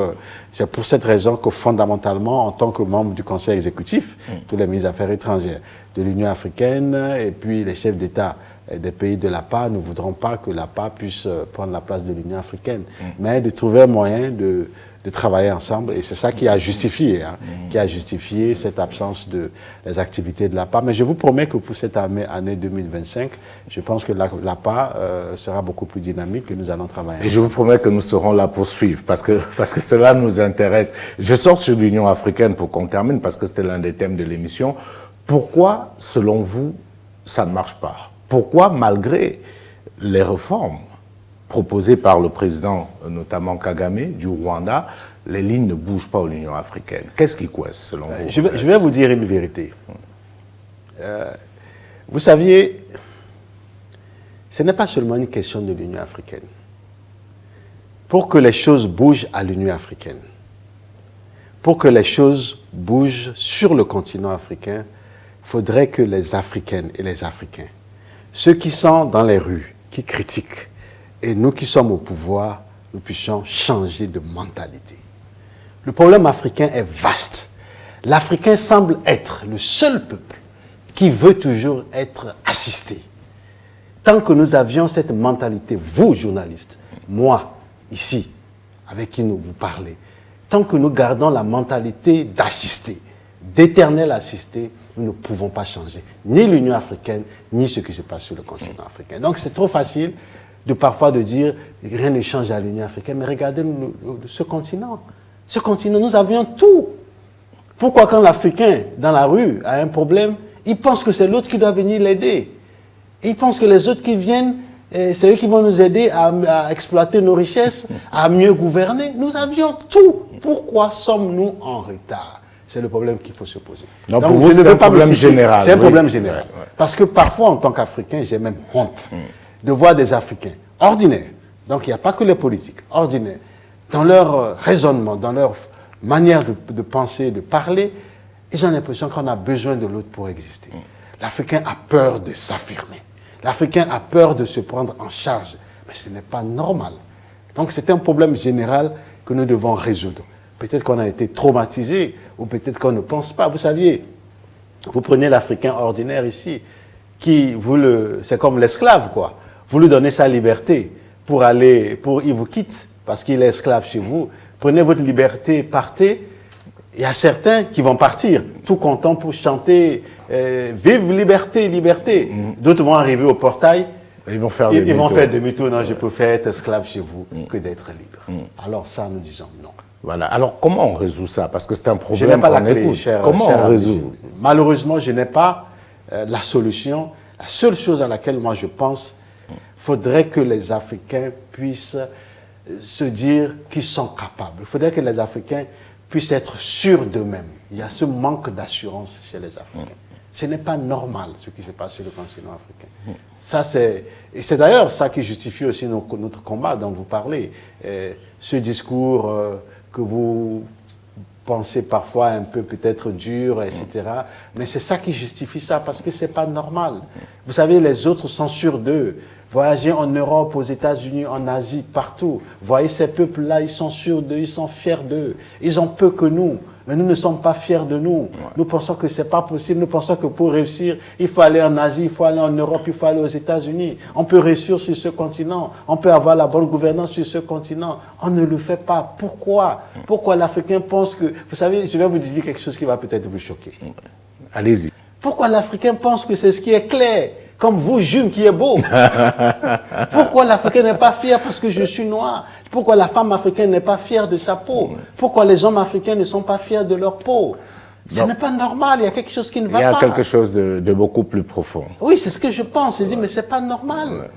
c'est pour cette raison que fondamentalement, en tant que membre du Conseil exécutif, tous les ministres des Affaires étrangères de l'Union africaine et puis les chefs d'État des pays de l'APA, nous ne voudrons pas que l'APA puisse prendre la place de l'Union africaine, mais de trouver un moyen de travailler ensemble. Et c'est ça qui a justifié, cette absence des activités de l'APA. Mais je vous promets que pour cette année 2025, je pense que l'APA sera beaucoup plus dynamique et nous allons travailler. Et je vous promets que nous serons là pour suivre, parce que cela nous intéresse. Je sors sur l'Union africaine pour qu'on termine, parce que c'était l'un des thèmes de l'émission. Pourquoi, selon vous, ça ne marche pas? Pourquoi, malgré les réformes proposées par le président, notamment Kagame, du Rwanda, les lignes ne bougent pas à l'Union africaine? Qu'est-ce qui coince, selon vous? Je vais vous dire une vérité. Vous saviez, ce n'est pas seulement une question de l'Union africaine. Pour que les choses bougent à l'Union africaine, pour que les choses bougent sur le continent africain, il faudrait que les Africaines et les Africains, ceux qui sont dans les rues, qui critiquent, et nous qui sommes au pouvoir, nous puissions changer de mentalité. Le problème africain est vaste. L'Africain semble être le seul peuple qui veut toujours être assisté. Tant que nous avions cette mentalité, vous journalistes, moi, ici, avec qui vous parlez, tant que nous gardons la mentalité d'assister, d'éternel assisté, nous ne pouvons pas changer ni l'Union africaine, ni ce qui se passe sur le continent africain. Donc c'est trop facile parfois de dire rien ne change à l'Union africaine, mais regardez ce continent. Ce continent, nous avions tout. Pourquoi quand l'Africain, dans la rue, a un problème, il pense que c'est l'autre qui doit venir l'aider. Il pense que les autres qui viennent, c'est eux qui vont nous aider à exploiter nos richesses, à mieux gouverner. Nous avions tout. Pourquoi sommes-nous en retard? c'est le problème qu'il faut se poser. Donc pour vous, c'est un problème général. C'est un problème général. Parce que parfois, en tant qu'Africain, j'ai même honte de voir des Africains ordinaires, donc il n'y a pas que les politiques, ordinaires, dans leur raisonnement, dans leur manière de penser, de parler, ils ont l'impression qu'on a besoin de l'autre pour exister. L'Africain a peur de s'affirmer. L'Africain a peur de se prendre en charge. Mais ce n'est pas normal. Donc c'est un problème général que nous devons résoudre. Peut-être qu'on a été traumatisé, ou peut-être qu'on ne pense pas. Vous saviez, vous prenez l'Africain ordinaire ici, c'est comme l'esclave, quoi. Vous lui donnez sa liberté il vous quitte, parce qu'il est esclave chez vous. Prenez votre liberté, partez. Il y a certains qui vont partir, tout contents pour chanter « Vive liberté, liberté ». D'autres vont arriver au portail, ils vont faire demi-tour. Non, je préfère être esclave chez vous que d'être libre. Alors ça, nous disons non. Voilà. Alors comment on résout ça? Parce que c'est un problème. Je n'ai pas la clé, comment on résout? Malheureusement, je n'ai pas la solution. La seule chose à laquelle moi je pense, il faudrait que les Africains puissent se dire qu'ils sont capables. Il faudrait que les Africains puissent être sûrs d'eux-mêmes. Il y a ce manque d'assurance chez les Africains. Ce n'est pas normal ce qui se passe sur le continent africain. Et c'est d'ailleurs ça qui justifie aussi notre combat dont vous parlez. Ce discours que vous pensez parfois un peu peut-être dur, etc. Mais c'est ça qui justifie ça, parce que ce n'est pas normal. Vous savez, les autres sont sûrs d'eux. Voyagez en Europe, aux États-Unis, en Asie, partout. Voyez ces peuples-là, ils sont sûrs d'eux, ils sont fiers d'eux. Ils ont peu que nous, mais nous ne sommes pas fiers de nous. Nous pensons que ce n'est pas possible. Nous pensons que pour réussir, il faut aller en Asie, il faut aller en Europe, il faut aller aux États-Unis. On peut réussir sur ce continent. On peut avoir la bonne gouvernance sur ce continent. On ne le fait pas. Pourquoi? Pourquoi l'Africain pense que... Vous savez, je vais vous dire quelque chose qui va peut-être vous choquer. Allez-y. Pourquoi l'Africain pense que c'est ce qui est clair? Comme vous, Jules, qui est beau. Pourquoi l'Africain n'est pas fier parce que je suis noir? Pourquoi la femme africaine n'est pas fière de sa peau? Pourquoi les hommes africains ne sont pas fiers de leur peau? Ce n'est pas normal, il y a quelque chose qui ne va pas. Il y a quelque chose de beaucoup plus profond. Oui, c'est ce que je pense. Je dis, mais ce n'est pas normal.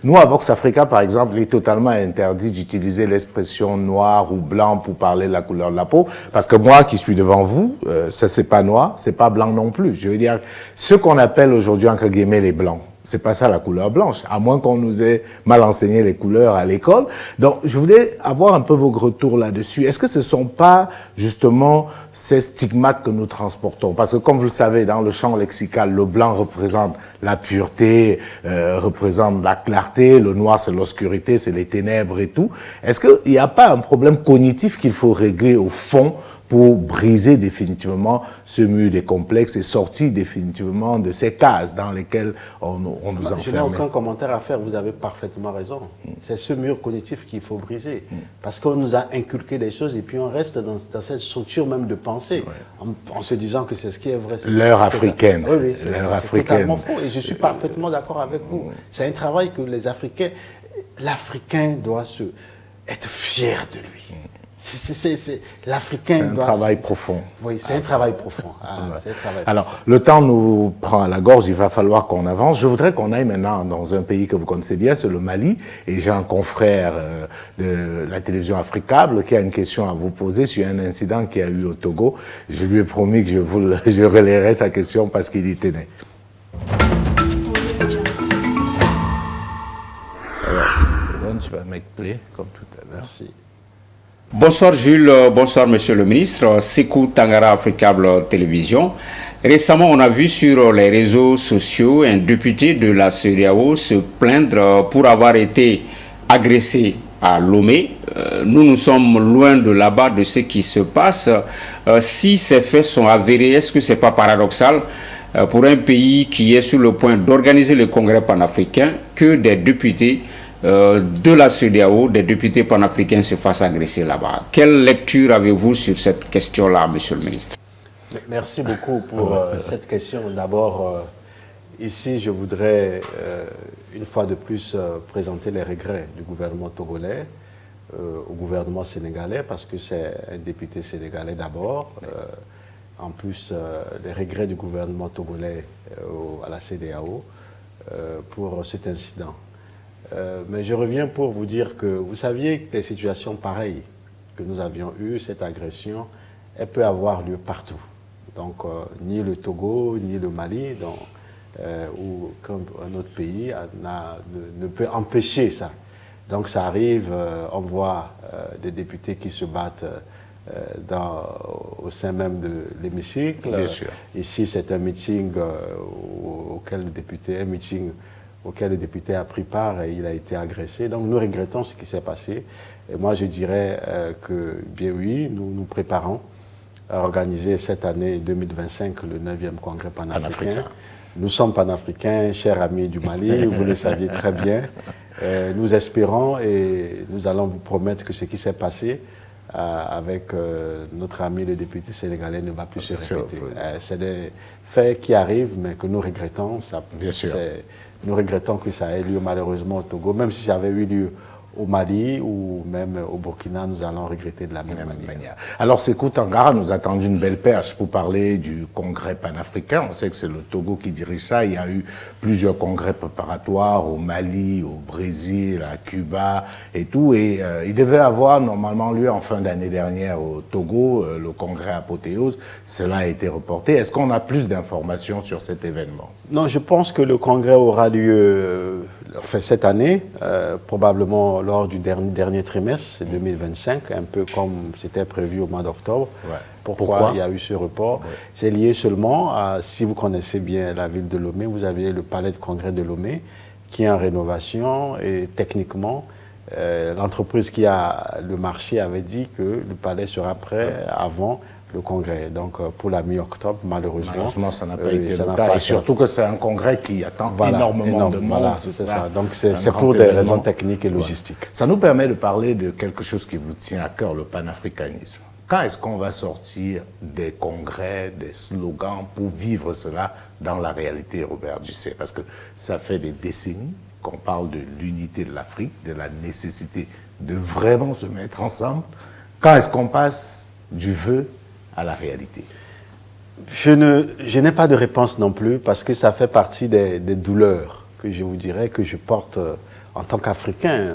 Nous, à Vox Africa, par exemple, il est totalement interdit d'utiliser l'expression noir ou blanc pour parler de la couleur de la peau. Parce que moi, qui suis devant vous, ça, c'est pas noir, c'est pas blanc non plus. Je veux dire, ce qu'on appelle aujourd'hui, entre guillemets, les blancs, c'est pas ça la couleur blanche, à moins qu'on nous ait mal enseigné les couleurs à l'école. Donc, je voulais avoir un peu vos retours là-dessus. Est-ce que ce ne sont pas justement ces stigmates que nous transportons? Parce que comme vous le savez, dans le champ lexical, le blanc représente la pureté, représente la clarté, le noir c'est l'obscurité, c'est les ténèbres et tout. Est-ce qu'il n'y a pas un problème cognitif qu'il faut régler au fond pour briser définitivement ce mur des complexes et sortir définitivement de ces cases dans lesquelles on nous enferme? Je n'ai aucun commentaire à faire, vous avez parfaitement raison. C'est ce mur cognitif qu'il faut briser. Parce qu'on nous a inculqué des choses et puis on reste dans cette structure même de pensée, en se disant que c'est ce qui est vrai. L'heure africaine. Oui, c'est totalement faux et je suis parfaitement d'accord avec vous. C'est un travail que les Africains, l'Africain doit être fier de lui. L'Africain doit... C'est un travail profond. Oui, c'est un travail profond. Alors, le temps nous prend à la gorge, il va falloir qu'on avance. Je voudrais qu'on aille maintenant dans un pays que vous connaissez bien, c'est le Mali. Et j'ai un confrère de la télévision Africable qui a une question à vous poser sur un incident qu'il y a eu au Togo. Je lui ai promis que je relayerai sa question parce qu'il y tenait. Alors, tu vas m'expliquer comme tout à l'heure. Merci. Bonsoir Jules, bonsoir Monsieur le Ministre, Sekou Tangara, Africable Télévision. Récemment, on a vu sur les réseaux sociaux un député de la CEDEAO se plaindre pour avoir été agressé à Lomé. Nous sommes loin de là-bas de ce qui se passe. Si ces faits sont avérés, est-ce que ce n'est pas paradoxal pour un pays qui est sur le point d'organiser le congrès panafricain que des députés de la CEDEAO, des députés panafricains se fassent agresser là-bas? Quelle lecture avez-vous sur cette question-là, Monsieur le Ministre? Merci beaucoup pour cette question. D'abord, ici, je voudrais une fois de plus présenter les regrets du gouvernement togolais au gouvernement sénégalais, parce que c'est un député sénégalais d'abord. En plus, les regrets du gouvernement togolais à la CEDEAO pour cet incident. Mais je reviens pour vous dire que vous saviez que des situations pareilles que nous avions eues, cette agression, elle peut avoir lieu partout. Donc, ni le Togo, ni le Mali, donc, ou comme un autre pays, ne peut empêcher ça. Donc, ça arrive, on voit des députés qui se battent au sein même de l'hémicycle. Bien sûr. Ici, c'est un meeting auquel le député a pris part et il a été agressé. Donc, nous regrettons ce qui s'est passé. Et moi, je dirais que, bien oui, nous nous préparons à organiser cette année 2025 le 9e congrès panafricain. Nous sommes panafricains, chers amis du Mali, vous le saviez très bien. Nous espérons et nous allons vous promettre que ce qui s'est passé avec notre ami le député sénégalais ne va plus se répéter. C'est des faits qui arrivent, mais que nous regrettons. Bien sûr. Nous regrettons que ça ait lieu malheureusement au Togo, même si ça avait eu lieu au Mali ou même au Burkina, nous allons regretter de la même manière. Alors, Sékou Tangara nous a tendu une belle perche pour parler du congrès panafricain. On sait que c'est le Togo qui dirige ça. Il y a eu plusieurs congrès préparatoires au Mali, au Brésil, à Cuba et tout. Et il devait avoir normalement lieu en fin d'année dernière au Togo, le congrès Apothéose. Cela a été reporté. Est-ce qu'on a plus d'informations sur cet événement? Non, je pense que le congrès aura lieu cette année, probablement lors du dernier trimestre 2025, un peu comme c'était prévu au mois d'octobre. Ouais. Pourquoi il y a eu ce report? C'est lié seulement à, si vous connaissez bien la ville de Lomé, vous avez le palais de congrès de Lomé qui est en rénovation et techniquement, l'entreprise qui a le marché avait dit que le palais sera prêt avant le congrès. Donc, pour la mi-octobre, malheureusement, ça n'a pas été le cas. Et surtout que c'est un congrès qui attend énormément de monde. Voilà, c'est ça. Donc, c'est pour des raisons techniques et logistiques. Ça nous permet de parler de quelque chose qui vous tient à cœur, le panafricanisme. Quand est-ce qu'on va sortir des congrès, des slogans pour vivre cela dans la réalité, Robert Dussey? Parce que ça fait des décennies qu'on parle de l'unité de l'Afrique, de la nécessité de vraiment se mettre ensemble. Quand est-ce qu'on passe du vœu à la réalité? Je n'ai pas de réponse non plus parce que ça fait partie des douleurs que je vous dirais que je porte en tant qu'Africain,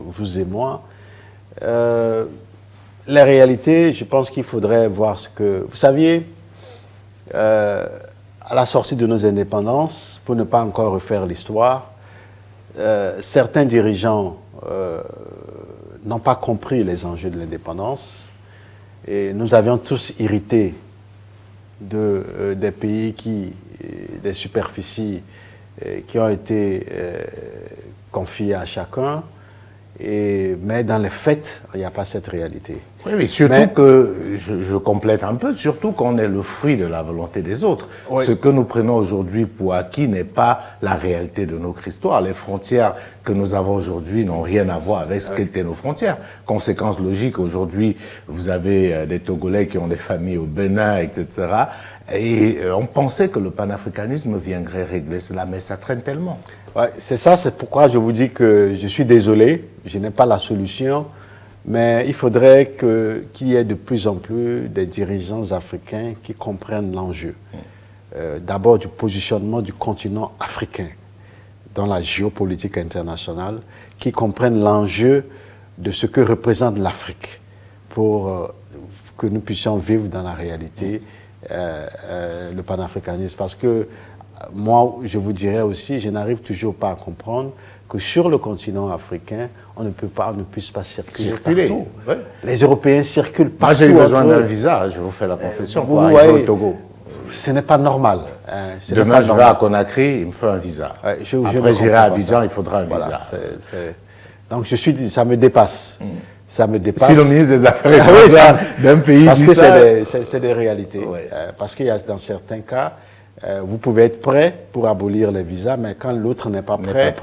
vous et moi. La réalité, je pense qu'il faudrait voir ce que... Vous saviez, à la sortie de nos indépendances, pour ne pas encore refaire l'histoire, certains dirigeants n'ont pas compris les enjeux de l'indépendance. Et nous avions tous hérité des pays des superficies qui ont été confiées à chacun. Mais dans les faits, il n'y a pas cette réalité. Oui, mais surtout que, je complète un peu, surtout qu'on est le fruit de la volonté des autres. Oui. Ce que nous prenons aujourd'hui pour acquis n'est pas la réalité de notre histoire. Les frontières que nous avons aujourd'hui n'ont rien à voir avec ce qu'étaient nos frontières. Conséquence logique, aujourd'hui, vous avez des Togolais qui ont des familles au Bénin, etc. Et on pensait que le panafricanisme viendrait régler cela, mais ça traîne tellement. Ouais, c'est ça, c'est pourquoi je vous dis que je suis désolé, je n'ai pas la solution, mais il faudrait qu'il y ait de plus en plus des dirigeants africains qui comprennent l'enjeu. D'abord du positionnement du continent africain dans la géopolitique internationale, qui comprennent l'enjeu de ce que représente l'Afrique pour que nous puissions vivre dans la réalité le panafricanisme. Parce que moi, je vous dirais aussi, je n'arrive toujours pas à comprendre que sur le continent africain, on ne puisse pas circuler partout. Ouais. Les Européens circulent partout. Moi, j'ai eu besoin d'un visa, je vous fais la confession, pour arriver au Togo. Ce n'est pas normal. Demain, je vais à Conakry, il me faut un visa. Après, j'irai à Abidjan, il faudra un visa. Donc, ça me dépasse. Ça me dépasse. Si le ministre des Affaires étrangères d'un pays parce que c'est des réalités. Ouais. Parce qu'il y a dans certains cas, vous pouvez être prêt pour abolir les visas, mais quand l'autre n'est pas prêt,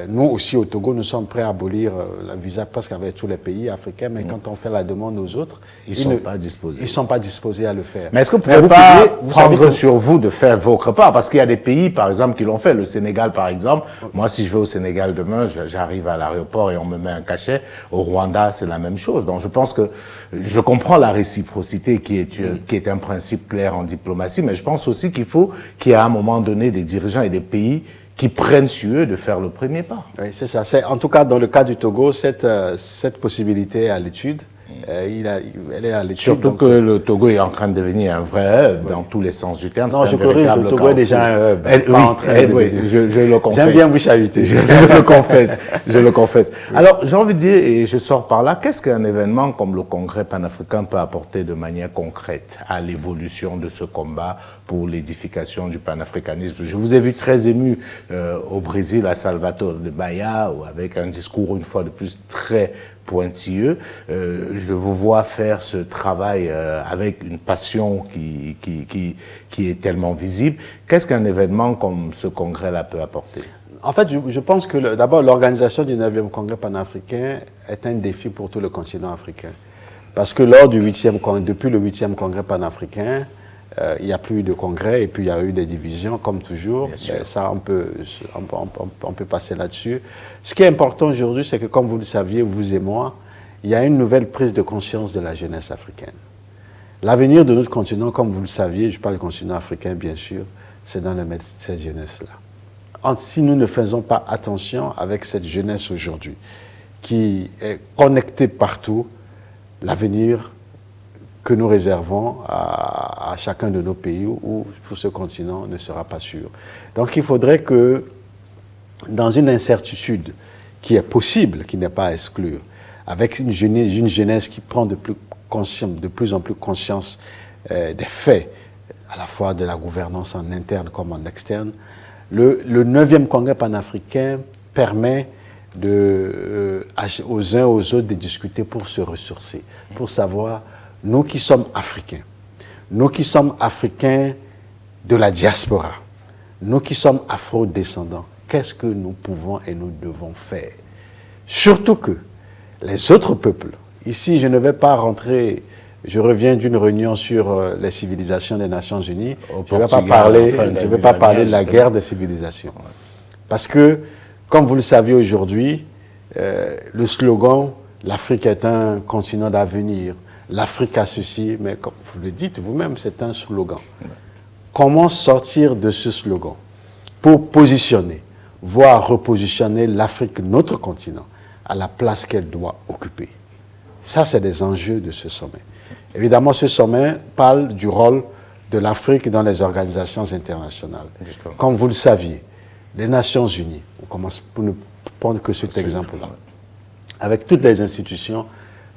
nous aussi au Togo, nous sommes prêts à abolir le visa presque avec tous les pays africains, mais quand on fait la demande aux autres, ils ne sont pas disposés à le faire. Mais est-ce que vous ne pouvez pas prendre sur vous de faire votre part? Parce qu'il y a des pays, par exemple, qui l'ont fait. Le Sénégal, par exemple. Moi, si je vais au Sénégal demain, j'arrive à l'aéroport et on me met un cachet. Au Rwanda, c'est la même chose. Donc, je pense que je comprends la réciprocité qui est un principe clair en diplomatie, mais je pense aussi qu'il faut qu'il y ait à un moment donné des dirigeants et des pays qui prennent sur eux de faire le premier pas. Oui, c'est ça. En tout cas, dans le cas du Togo, cette possibilité est à l'étude elle est à l'étude. Surtout que le Togo est en train de devenir un vrai hub dans tous les sens du terme. Non, je corrige, le Togo est déjà un hub. Je le confesse. J'aime bien vous chaviter. Je le confesse. Je le confesse. Oui. Alors, j'ai envie de dire, et je sors par là, qu'est-ce qu'un événement comme le Congrès panafricain peut apporter de manière concrète à l'évolution de ce combat pour l'édification du panafricanisme? Je vous ai vu très ému au Brésil, à Salvador de Bahia, avec un discours, une fois de plus, très pointilleux. Je vous vois faire ce travail avec une passion qui est tellement visible. Qu'est-ce qu'un événement comme ce congrès-là peut apporter? En fait, je pense que d'abord, l'organisation du 9e congrès panafricain est un défi pour tout le continent africain. Parce que depuis le 8e congrès panafricain, il n'y a plus eu de congrès et puis il y a eu des divisions, comme toujours. Ça, on peut passer là-dessus. Ce qui est important aujourd'hui, c'est que, comme vous le saviez, vous et moi, il y a une nouvelle prise de conscience de la jeunesse africaine. L'avenir de notre continent, comme vous le saviez, je parle du continent africain, bien sûr, c'est dans cette jeunesse-là. Si nous ne faisons pas attention avec cette jeunesse aujourd'hui, qui est connectée partout, l'avenir que nous réservons à chacun de nos pays ou pour ce continent ne sera pas sûr. Donc il faudrait que, dans une incertitude qui est possible, qui n'est pas à exclure, avec une jeunesse qui prend de plus en plus conscience des faits, à la fois de la gouvernance en interne comme en externe, le 9e congrès panafricain permet aux uns aux autres de discuter pour se ressourcer, pour savoir, nous qui sommes africains de la diaspora, nous qui sommes afro-descendants, qu'est-ce que nous pouvons et nous devons faire? Surtout que les autres peuples, ici je ne vais pas rentrer, je reviens d'une réunion sur les civilisations des Nations Unies, je ne vais pas parler de la guerre des civilisations. Parce que, comme vous le savez aujourd'hui, le slogan « L'Afrique est un continent d'avenir », l'Afrique a ceci, mais comme vous le dites vous-même, c'est un slogan. Comment sortir de ce slogan pour positionner, voire repositionner l'Afrique, notre continent, à la place qu'elle doit occuper? Ça, c'est des enjeux de ce sommet. Évidemment, ce sommet parle du rôle de l'Afrique dans les organisations internationales. Justement. Comme vous le saviez, les Nations Unies, on commence pour ne prendre que cet exemple-là, avec toutes les institutions,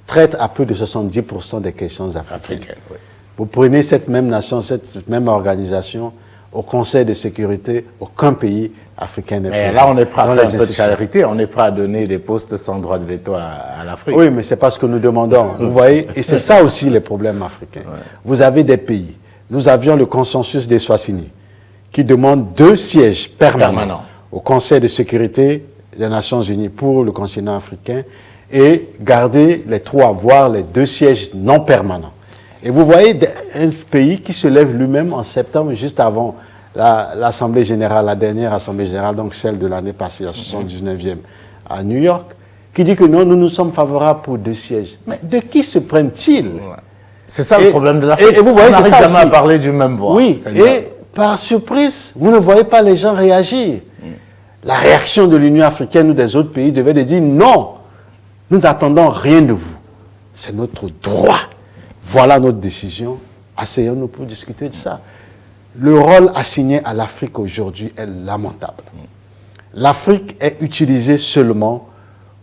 traite à plus de 70% des questions africaines. Oui. Vous prenez cette même nation, cette même organisation, au Conseil de sécurité, aucun pays africain n'est présent. Là, on est prêt à faire un peu de charité, on est prêt à donner des postes sans droit de veto à l'Afrique. Oui, mais c'est pas ce que nous demandons, vous voyez, et c'est ça aussi les problèmes africains. Ouais. Vous avez des pays, nous avions le consensus des Swatini, qui demande 2 sièges permanents au Conseil de sécurité des Nations Unies pour le continent africain, et garder les 3, voire les 2 sièges non permanents. Et vous voyez un pays qui se lève lui-même en septembre, juste avant l'Assemblée générale, la dernière Assemblée générale, donc celle de l'année passée, la 79e, à New York, qui dit que non, nous sommes favorables pour 2 sièges. Mais de qui se prennent-ils? C'est ça le problème de l'Afrique. Et vous voyez, on n'arrive jamais à parler du même voix. Oui, et par surprise, vous ne voyez pas les gens réagir. La réaction de l'Union africaine ou des autres pays devait dire non, nous n'attendons rien de vous. C'est notre droit. Voilà notre décision. Asseyons-nous pour discuter de ça. Le rôle assigné à l'Afrique aujourd'hui est lamentable. L'Afrique est utilisée seulement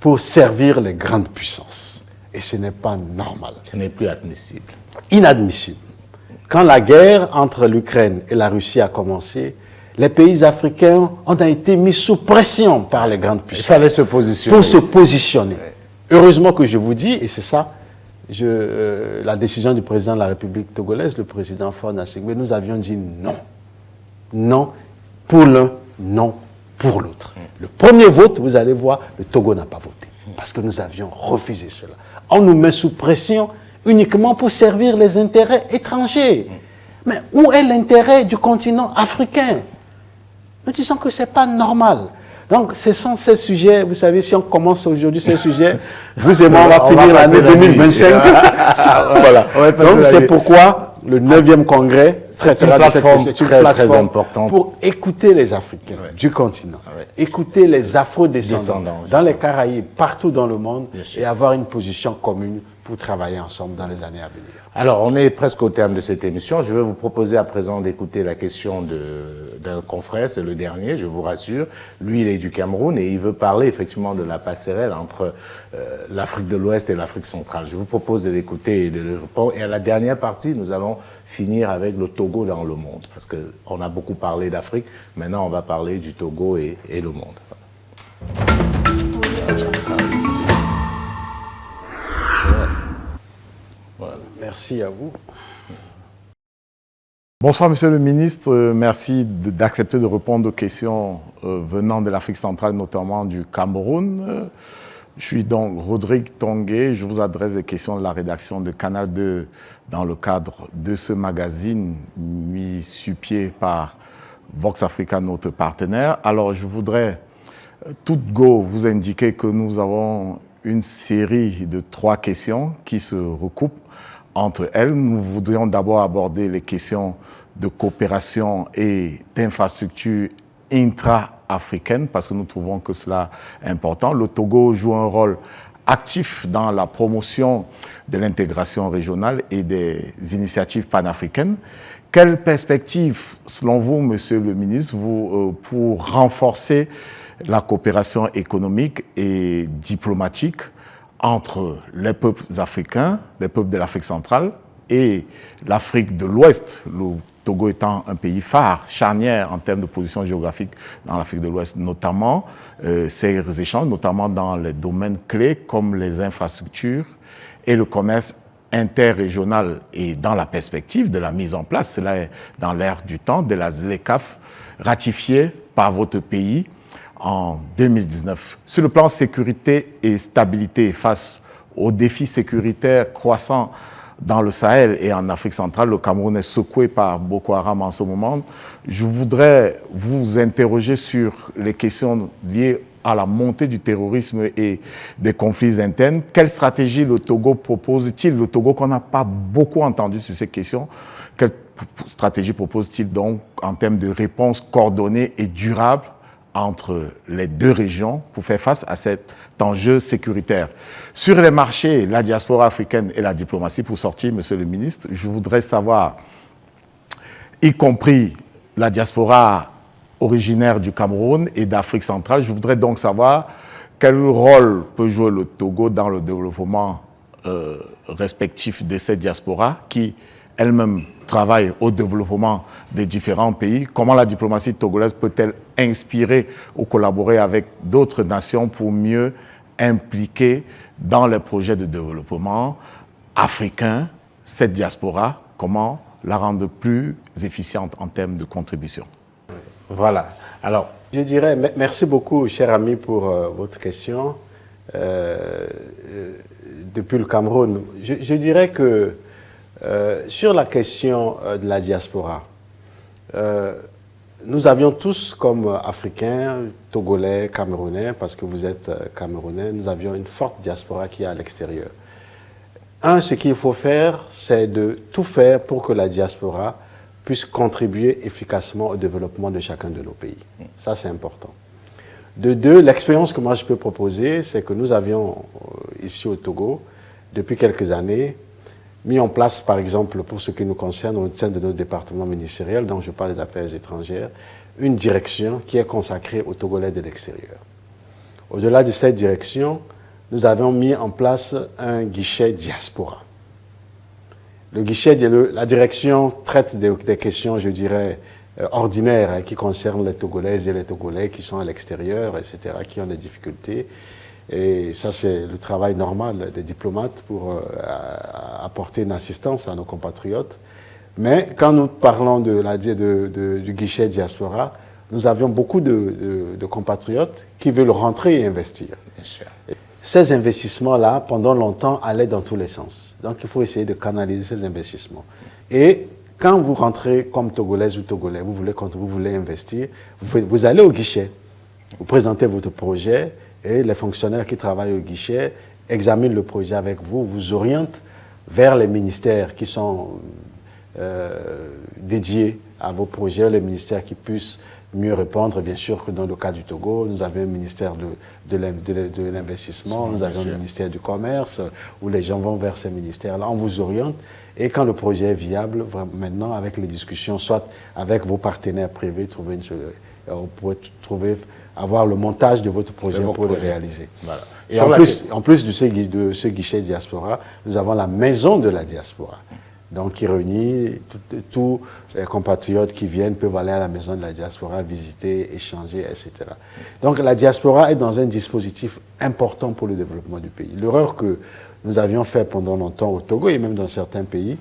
pour servir les grandes puissances. Et ce n'est pas normal. Ce n'est plus admissible. Inadmissible. Quand la guerre entre l'Ukraine et la Russie a commencé, les pays africains ont été mis sous pression par les grandes puissances. Il fallait se positionner. Pour se positionner. Heureusement que je vous dis, et c'est ça, la décision du président de la République togolaise, le président Faure Gnassingbé, nous avions dit non. Non pour l'un, non pour l'autre. Le premier vote, vous allez voir, le Togo n'a pas voté. Parce que nous avions refusé cela. On nous met sous pression uniquement pour servir les intérêts étrangers. Mais où est l'intérêt du continent africain? Nous disons que ce n'est pas normal. Donc, ce sont ces sujets, vous savez, si on commence aujourd'hui ces sujets, vous et moi, on va finir l'année 2025. Voilà. Donc, c'est pourquoi le 9e congrès traitera de cette question. C'est une plateforme très importante pour écouter les Africains du continent, écouter les Afro-descendants dans les Caraïbes, partout dans le monde, et avoir une position commune pour travailler ensemble dans les années à venir. Alors, on est presque au terme de cette émission. Je vais vous proposer à présent d'écouter la question d'un confrère, c'est le dernier, je vous rassure. Lui, il est du Cameroun et il veut parler effectivement de la passerelle entre l'Afrique de l'Ouest et l'Afrique centrale. Je vous propose de l'écouter et de le répondre. Et à la dernière partie, nous allons finir avec le Togo dans le monde, parce qu'on a beaucoup parlé d'Afrique. Maintenant, on va parler du Togo et le monde. Voilà. Merci à vous. Bonsoir Monsieur le Ministre, merci d'accepter de répondre aux questions venant de l'Afrique centrale, notamment du Cameroun. Je suis donc Rodrigue Tongué, je vous adresse des questions de la rédaction de Canal 2 dans le cadre de ce magazine mis sur pied par Vox Africa, notre partenaire. Alors je voudrais tout go vous indiquer que nous avons une série de 3 questions qui se recoupent entre elles. Nous voudrions d'abord aborder les questions de coopération et d'infrastructures intra-africaines parce que nous trouvons que cela est important. Le Togo joue un rôle actif dans la promotion de l'intégration régionale et des initiatives panafricaines. Quelles perspectives, selon vous, Monsieur le Ministre, pour renforcer la coopération économique et diplomatique entre les peuples africains, les peuples de l'Afrique centrale et l'Afrique de l'Ouest, le Togo étant un pays phare, charnière en termes de position géographique dans l'Afrique de l'Ouest, notamment ces échanges, notamment dans les domaines clés comme les infrastructures et le commerce interrégional et dans la perspective de la mise en place, cela est dans l'ère du temps, de la ZLECAf ratifiée par votre pays en 2019. Sur le plan sécurité et stabilité face aux défis sécuritaires croissants dans le Sahel et en Afrique centrale, le Cameroun est secoué par Boko Haram en ce moment. Je voudrais vous interroger sur les questions liées à la montée du terrorisme et des conflits internes. Quelle stratégie le Togo propose-t-il? Le Togo qu'on n'a pas beaucoup entendu sur ces questions. Quelle stratégie propose-t-il donc en termes de réponse coordonnée et durable entre les deux régions pour faire face à cet enjeu sécuritaire? Sur les marchés, la diaspora africaine et la diplomatie, pour sortir, Monsieur le Ministre, je voudrais savoir, y compris la diaspora originaire du Cameroun et d'Afrique centrale, je voudrais donc savoir quel rôle peut jouer le Togo dans le développement respectif de cette diaspora qui elle-même travaille au développement des différents pays. Comment la diplomatie togolaise peut-elle inspirer ou collaborer avec d'autres nations pour mieux impliquer dans les projets de développement africains cette diaspora? Comment la rendre plus efficiente en termes de contribution? Voilà. Alors, je dirais, merci beaucoup, cher ami, pour votre question. Depuis le Cameroun, je dirais que sur la question de la diaspora, nous avions tous, comme Africains, Togolais, Camerounais, parce que vous êtes Camerounais, nous avions une forte diaspora qui est à l'extérieur. Ce qu'il faut faire, c'est de tout faire pour que la diaspora puisse contribuer efficacement au développement de chacun de nos pays. Ça, c'est important. De 2, l'expérience que moi je peux proposer, c'est que nous avions ici au Togo, depuis quelques années, mis en place, par exemple, pour ce qui nous concerne, au sein de notre département ministériel, dont je parle des affaires étrangères, une direction qui est consacrée aux Togolais de l'extérieur. Au-delà de cette direction, nous avons mis en place un guichet diaspora. Le guichet, la direction traite des questions, je dirais, ordinaires, qui concernent les Togolaises et les Togolais qui sont à l'extérieur, etc., qui ont des difficultés. Et ça, c'est le travail normal des diplomates pour apporter une assistance à nos compatriotes. Mais quand nous parlons du guichet diaspora, nous avions beaucoup de compatriotes qui veulent rentrer et investir. Bien sûr. Ces investissements-là, pendant longtemps, allaient dans tous les sens. Donc, il faut essayer de canaliser ces investissements. Et quand vous rentrez comme Togolaise ou Togolais, quand vous voulez investir, vous allez au guichet, vous présentez votre projet et les fonctionnaires qui travaillent au guichet examinent le projet avec vous, vous orientent vers les ministères qui sont dédiés à vos projets, les ministères qui puissent mieux répondre. Bien sûr que dans le cas du Togo, nous avions un ministère de l'investissement, nous avions le ministère du commerce, où les gens vont vers ces ministères-là, on vous oriente. Et quand le projet est viable, maintenant, avec les discussions, soit avec vos partenaires privés, vous pouvez avoir le montage de votre projet pour le réaliser. Voilà. Et en plus de ce guichet diaspora, nous avons la maison de la diaspora. Donc, qui réunit tous les compatriotes qui viennent peuvent aller à la maison de la diaspora, visiter, échanger, etc. Donc, la diaspora est dans un dispositif important pour le développement du pays. L'erreur que nous avions fait pendant longtemps au Togo et même dans certains pays,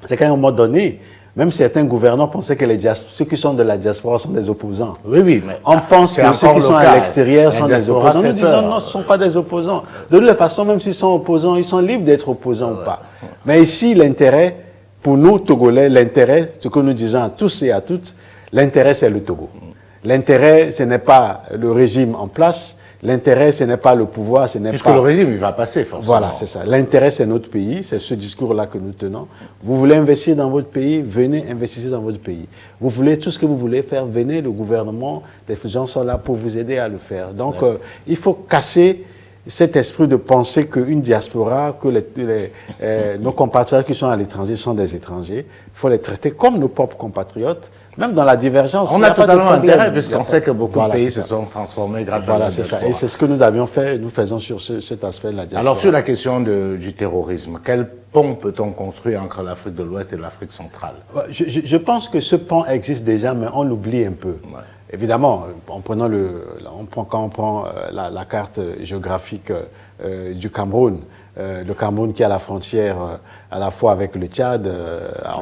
c'est qu'à un moment donné, même certains gouvernants pensaient que ceux qui sont de la diaspora sont des opposants. Oui, oui, mais on pense que ceux qui sont à l'extérieur sont des opposants. Nous disons non, ce ne sont pas des opposants. De toute façon, même s'ils sont opposants, ils sont libres d'être opposants ou pas. Mais ici, l'intérêt, pour nous, Togolais, l'intérêt, ce que nous disons à tous et à toutes, l'intérêt, c'est le Togo. L'intérêt, ce n'est pas le régime en place. L'intérêt, ce n'est pas le pouvoir, ce n'est pas... Puisque le régime, il va passer, forcément. Voilà, c'est ça. L'intérêt, c'est notre pays, c'est ce discours-là que nous tenons. Vous voulez investir dans votre pays, venez, investissez dans votre pays. Vous voulez tout ce que vous voulez faire, venez, le gouvernement, les gens sont là pour vous aider à le faire. Donc, il faut casser cet esprit de penser qu'une diaspora, que nos compatriotes qui sont à l'étranger sont des étrangers. Il faut les traiter comme nos propres compatriotes, même dans la divergence. On a totalement intérêt, puisqu'on sait que beaucoup de pays se sont transformés grâce à la diaspora. Ça. Et c'est ce que nous avions fait, nous faisons sur cet aspect de la diaspora. Alors, sur la question du terrorisme, quel pont peut-on construire entre l'Afrique de l'Ouest et l'Afrique centrale? Je pense que ce pont existe déjà, mais on l'oublie un peu. Ouais. Évidemment, quand on prend la carte géographique du Cameroun, le Cameroun qui a la frontière à la fois avec le Tchad,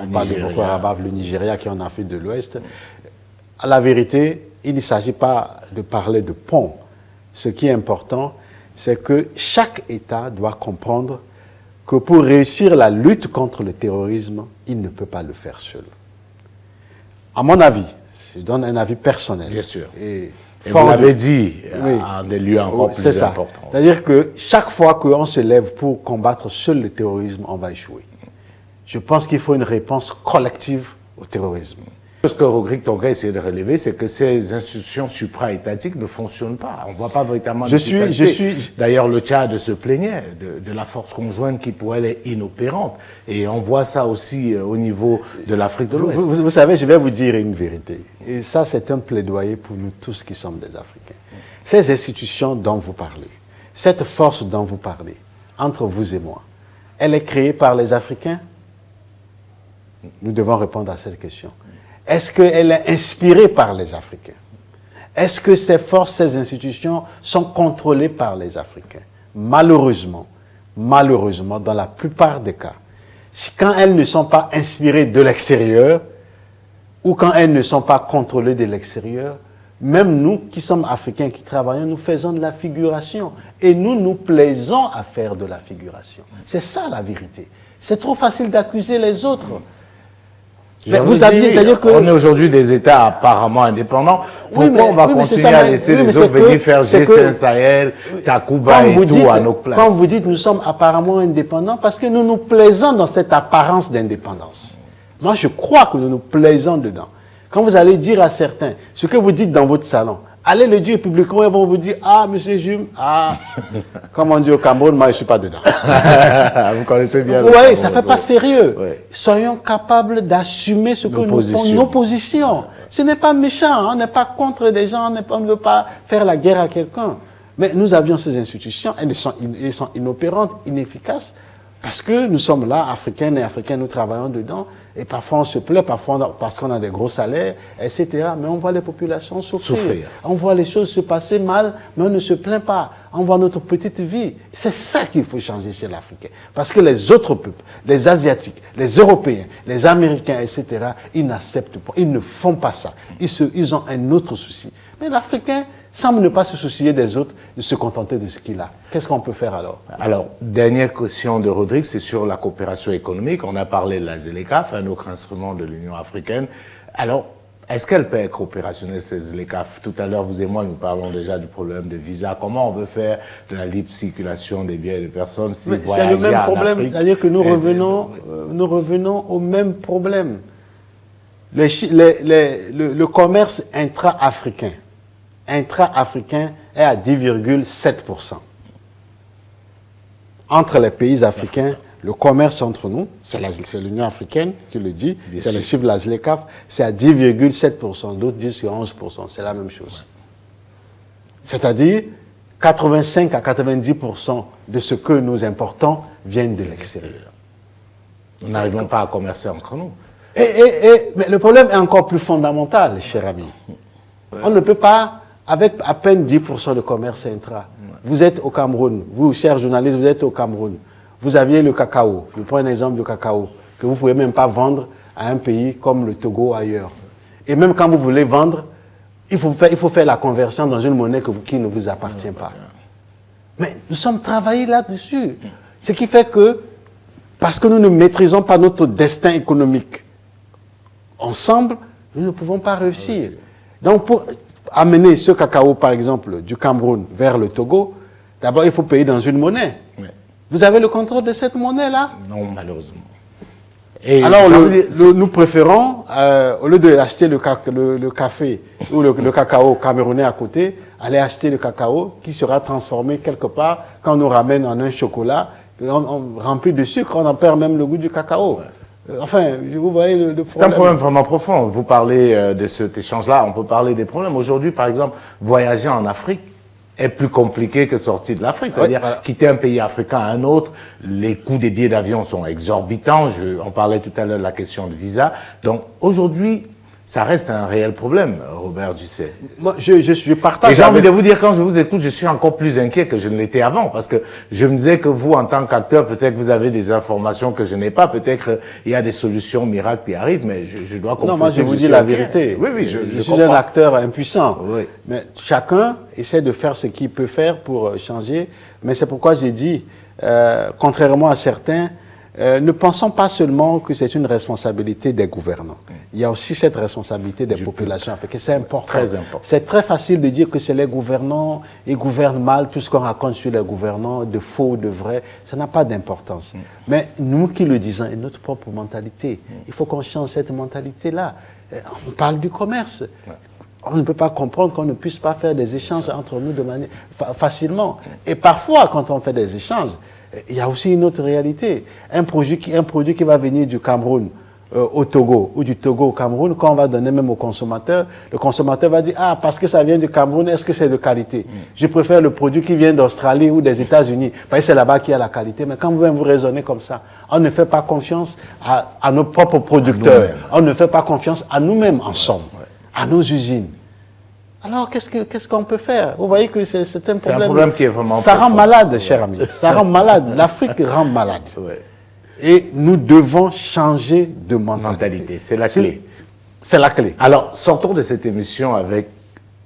on parle de Boko Haram, le Nigeria qui est en Afrique de l'Ouest. À la vérité, il ne s'agit pas de parler de pont. Ce qui est important, c'est que chaque État doit comprendre que pour réussir la lutte contre le terrorisme, il ne peut pas le faire seul. À mon avis, je donne un avis personnel. Bien sûr. Et vous l'avez dit, à des lieux encore plus importants. C'est-à-dire que chaque fois qu'on se lève pour combattre seul le terrorisme, on va échouer. Je pense qu'il faut une réponse collective au terrorisme. Ce que Rodrigue Tongué essaie de relever, c'est que ces institutions supra-étatiques ne fonctionnent pas. On ne voit pas véritablement d'efficacité. D'ailleurs, le Tchad se plaignait de la force conjointe qui, pour elle, est inopérante. Et on voit ça aussi au niveau de l'Afrique de l'Ouest. Vous savez, je vais vous dire une vérité. Et ça, c'est un plaidoyer pour nous tous qui sommes des Africains. Ces institutions dont vous parlez, cette force dont vous parlez, entre vous et moi, elle est créée par les Africains? Nous devons répondre à cette question. Est-ce qu'elle est inspirée par les Africains? Est-ce que ces forces, ces institutions sont contrôlées par les Africains? Malheureusement, dans la plupart des cas, quand elles ne sont pas inspirées de l'extérieur ou quand elles ne sont pas contrôlées de l'extérieur, même nous qui sommes Africains, qui travaillons, nous faisons de la figuration. Et nous plaisons à faire de la figuration. C'est ça la vérité. C'est trop facile d'accuser les autres. Mais vous aviez, c'est-à-dire que on est aujourd'hui des États apparemment indépendants. Pourquoi on va continuer à laisser les autres venir faire G5 Sahel, Takuba et tout à nos places? Quand vous dites nous sommes apparemment indépendants, parce que nous nous plaisons dans cette apparence d'indépendance. Moi, je crois que nous nous plaisons dedans. Quand vous allez dire à certains ce que vous dites dans votre salon, allez le dire publiquement, ils vont vous dire « Ah, monsieur Jum, comme on dit au Cameroun, moi je ne suis pas dedans. » Vous connaissez bien. Oui, ça ne fait pas sérieux. Oui. Soyons capables d'assumer ce que nous pensons, nos positions. Ce n'est pas méchant, on n'est pas contre des gens, on ne veut pas faire la guerre à quelqu'un. Mais nous avions ces institutions, elles sont inopérantes, inefficaces, parce que nous sommes là, Africaines et Africains, nous travaillons dedans, et parfois on se plaît, parfois parce qu'on a des gros salaires, etc. Mais on voit les populations souffrir. On voit les choses se passer mal, mais on ne se plaint pas. On voit notre petite vie. C'est ça qu'il faut changer chez l'Africain. Parce que les autres peuples, les Asiatiques, les Européens, les Américains, etc., ils n'acceptent pas, ils ne font pas ça. Ils ont un autre souci. Mais l'Africain semble ne pas se soucier des autres, de se contenter de ce qu'il a. Qu'est-ce qu'on peut faire alors? Alors, dernière question de Rodrigue, c'est sur la coopération économique. On a parlé de la ZLECAf, un autre instrument de l'Union africaine. Alors, est-ce qu'elle peut être opérationnelle, ces ZLECAf? Tout à l'heure, vous et moi, nous parlons déjà du problème de visa. Comment on veut faire de la libre circulation des biens et des personnes si voyager en Afrique? C'est le même problème, c'est-à-dire que nous revenons au même problème. Le commerce intra-africain est à 10,7%. Entre les pays africains, le commerce entre nous, c'est l'Union africaine qui le dit, c'est les chiffres de la ZLECAf, c'est à 10,7%. D'autres disent que 11%, c'est la même chose. C'est-à-dire 85 à 90% de ce que nous importons viennent de l'extérieur. Nous n'arrivons pas à commercer entre nous. Mais le problème est encore plus fondamental, cher ami. On ne peut pas, avec à peine 10% de commerce intra. Vous êtes au Cameroun, vous, chers journalistes, vous êtes au Cameroun. Vous aviez le cacao, je prends un exemple du cacao, que vous ne pouvez même pas vendre à un pays comme le Togo ailleurs. Et même quand vous voulez vendre, il faut faire la conversion dans une monnaie qui ne vous appartient pas. Mais nous sommes travaillés là-dessus. Ce qui fait que, parce que nous ne maîtrisons pas notre destin économique ensemble, nous ne pouvons pas réussir. Donc pour amener ce cacao, par exemple, du Cameroun vers le Togo, d'abord il faut payer dans une monnaie. Oui. Vous avez le contrôle de cette monnaie-là? Non, malheureusement. Et alors nous préférons, au lieu d'acheter le café ou le cacao camerounais à côté, aller acheter le cacao qui sera transformé quelque part quand on nous ramène en un chocolat, on remplit de sucre, on en perd même le goût du cacao. Enfin, vous voyez le problème. C'est un problème vraiment profond. Vous parlez de cet échange-là, on peut parler des problèmes. Aujourd'hui, par exemple, voyager en Afrique est plus compliqué que sortir de l'Afrique. C'est-à-dire quitter un pays africain à un autre, les coûts des billets d'avion sont exorbitants. On parlait tout à l'heure de la question de visa. Donc aujourd'hui, ça reste un réel problème, Robert Dussey. Moi, je partage. Et j'ai envie de vous dire, quand je vous écoute, je suis encore plus inquiet que je ne l'étais avant, parce que je me disais que vous, en tant qu'acteur, peut-être vous avez des informations que je n'ai pas, peut-être il y a des solutions miracles qui arrivent, mais je dois confesser. Non, moi je vous dis la vérité. Oui, oui, je suis un acteur impuissant. Oui. Mais chacun essaie de faire ce qu'il peut faire pour changer. Mais c'est pourquoi j'ai dit, contrairement à certains, ne pensons pas seulement que c'est une responsabilité des gouvernants. Il y a aussi cette responsabilité des populations africaines. C'est important. Très important. C'est très facile de dire que c'est les gouvernants, ils gouvernent mal, tout ce qu'on raconte sur les gouvernants, de faux, de vrai, ça n'a pas d'importance. Mais nous qui le disons, et notre propre mentalité, il faut qu'on change cette mentalité-là. On parle du commerce. On ne peut pas comprendre qu'on ne puisse pas faire des échanges entre nous de manière facilement. Et parfois, quand on fait des échanges, il y a aussi une autre réalité. Un produit qui va venir du Cameroun au Togo ou du Togo au Cameroun, quand on va donner même au consommateur, le consommateur va dire « Ah, parce que ça vient du Cameroun, est-ce que c'est de qualité ?» Je préfère le produit qui vient d'Australie ou des États-Unis, parce que c'est là-bas qu'il y a la qualité. Mais quand vous raisonnez comme ça, on ne fait pas confiance à nos propres producteurs. On ne fait pas confiance à nous-mêmes, en somme, à nos usines. Alors, qu'est-ce qu'on peut faire? Vous voyez que c'est un problème. C'est un problème qui est vraiment ça rend malade, cher ami. Ça rend malade. L'Afrique rend malade. Et nous devons changer de mentalité. C'est la clé. C'est la clé. Alors, sortons de cette émission avec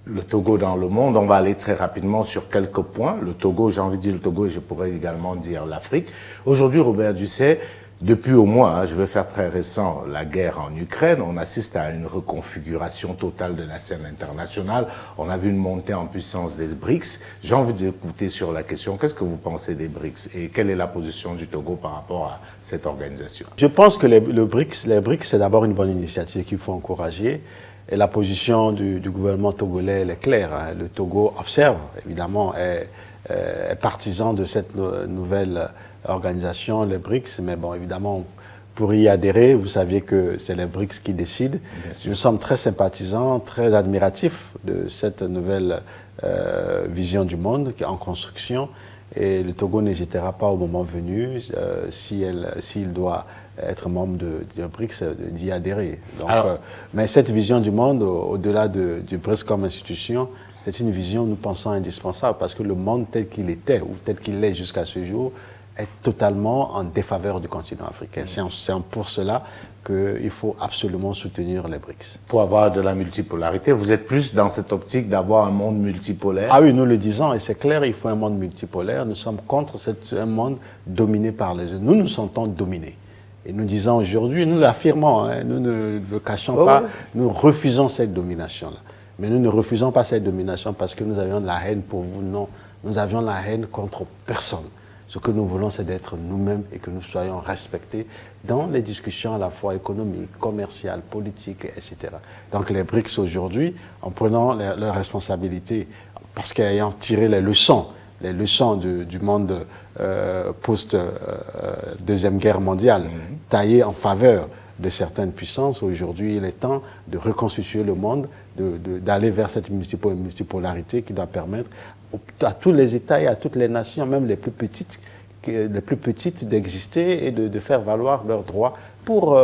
le Togo dans le monde. On va aller très rapidement sur quelques points. Le Togo, j'ai envie de dire le Togo et je pourrais également dire l'Afrique. Aujourd'hui, Robert Dussey, depuis au moins, je vais faire très récent, la guerre en Ukraine, on assiste à une reconfiguration totale de la scène internationale. On a vu une montée en puissance des BRICS. J'ai envie d'écouter sur la question, qu'est-ce que vous pensez des BRICS et quelle est la position du Togo par rapport à cette organisation? Je pense que les BRICS, c'est d'abord une bonne initiative qu'il faut encourager. Et la position du gouvernement togolais, elle est claire. Le Togo observe, évidemment, est partisan de cette nouvelle organisation, les BRICS, mais bon, évidemment, pour y adhérer, vous saviez que c'est les BRICS qui décident. Nous sommes très sympathisants, très admiratifs de cette nouvelle vision du monde qui est en construction, et le Togo n'hésitera pas au moment venu, s'il doit être membre de BRICS, d'y adhérer. Donc, mais cette vision du monde, au-delà du BRICS comme institution, c'est une vision, nous pensons, indispensable, parce que le monde tel qu'il était, ou tel qu'il est jusqu'à ce jour, est totalement en défaveur du continent africain. C'est pour cela qu'il faut absolument soutenir les BRICS. Pour avoir de la multipolarité, vous êtes plus dans cette optique d'avoir un monde multipolaire? Ah oui, nous le disons, et c'est clair, il faut un monde multipolaire. Nous sommes contre un monde dominé par les autres. Nous nous sentons dominés. Et nous disons aujourd'hui, nous l'affirmons, hein, nous ne le cachons pas, nous refusons cette domination-là. Mais nous ne refusons pas cette domination parce que nous avions de la haine pour vous, non. Nous avions la haine contre personne. Ce que nous voulons, c'est d'être nous-mêmes et que nous soyons respectés dans les discussions à la fois économiques, commerciales, politiques, etc. Donc les BRICS aujourd'hui, en prenant leurs responsabilités, parce qu'ayant tiré les leçons du monde post-Deuxième Guerre mondiale, taillé en faveur de certaines puissances, aujourd'hui il est temps de reconstituer le monde, d'aller vers cette multipolarité qui doit permettre à tous les États et à toutes les nations, même les plus petites, d'exister et de faire valoir leurs droits pour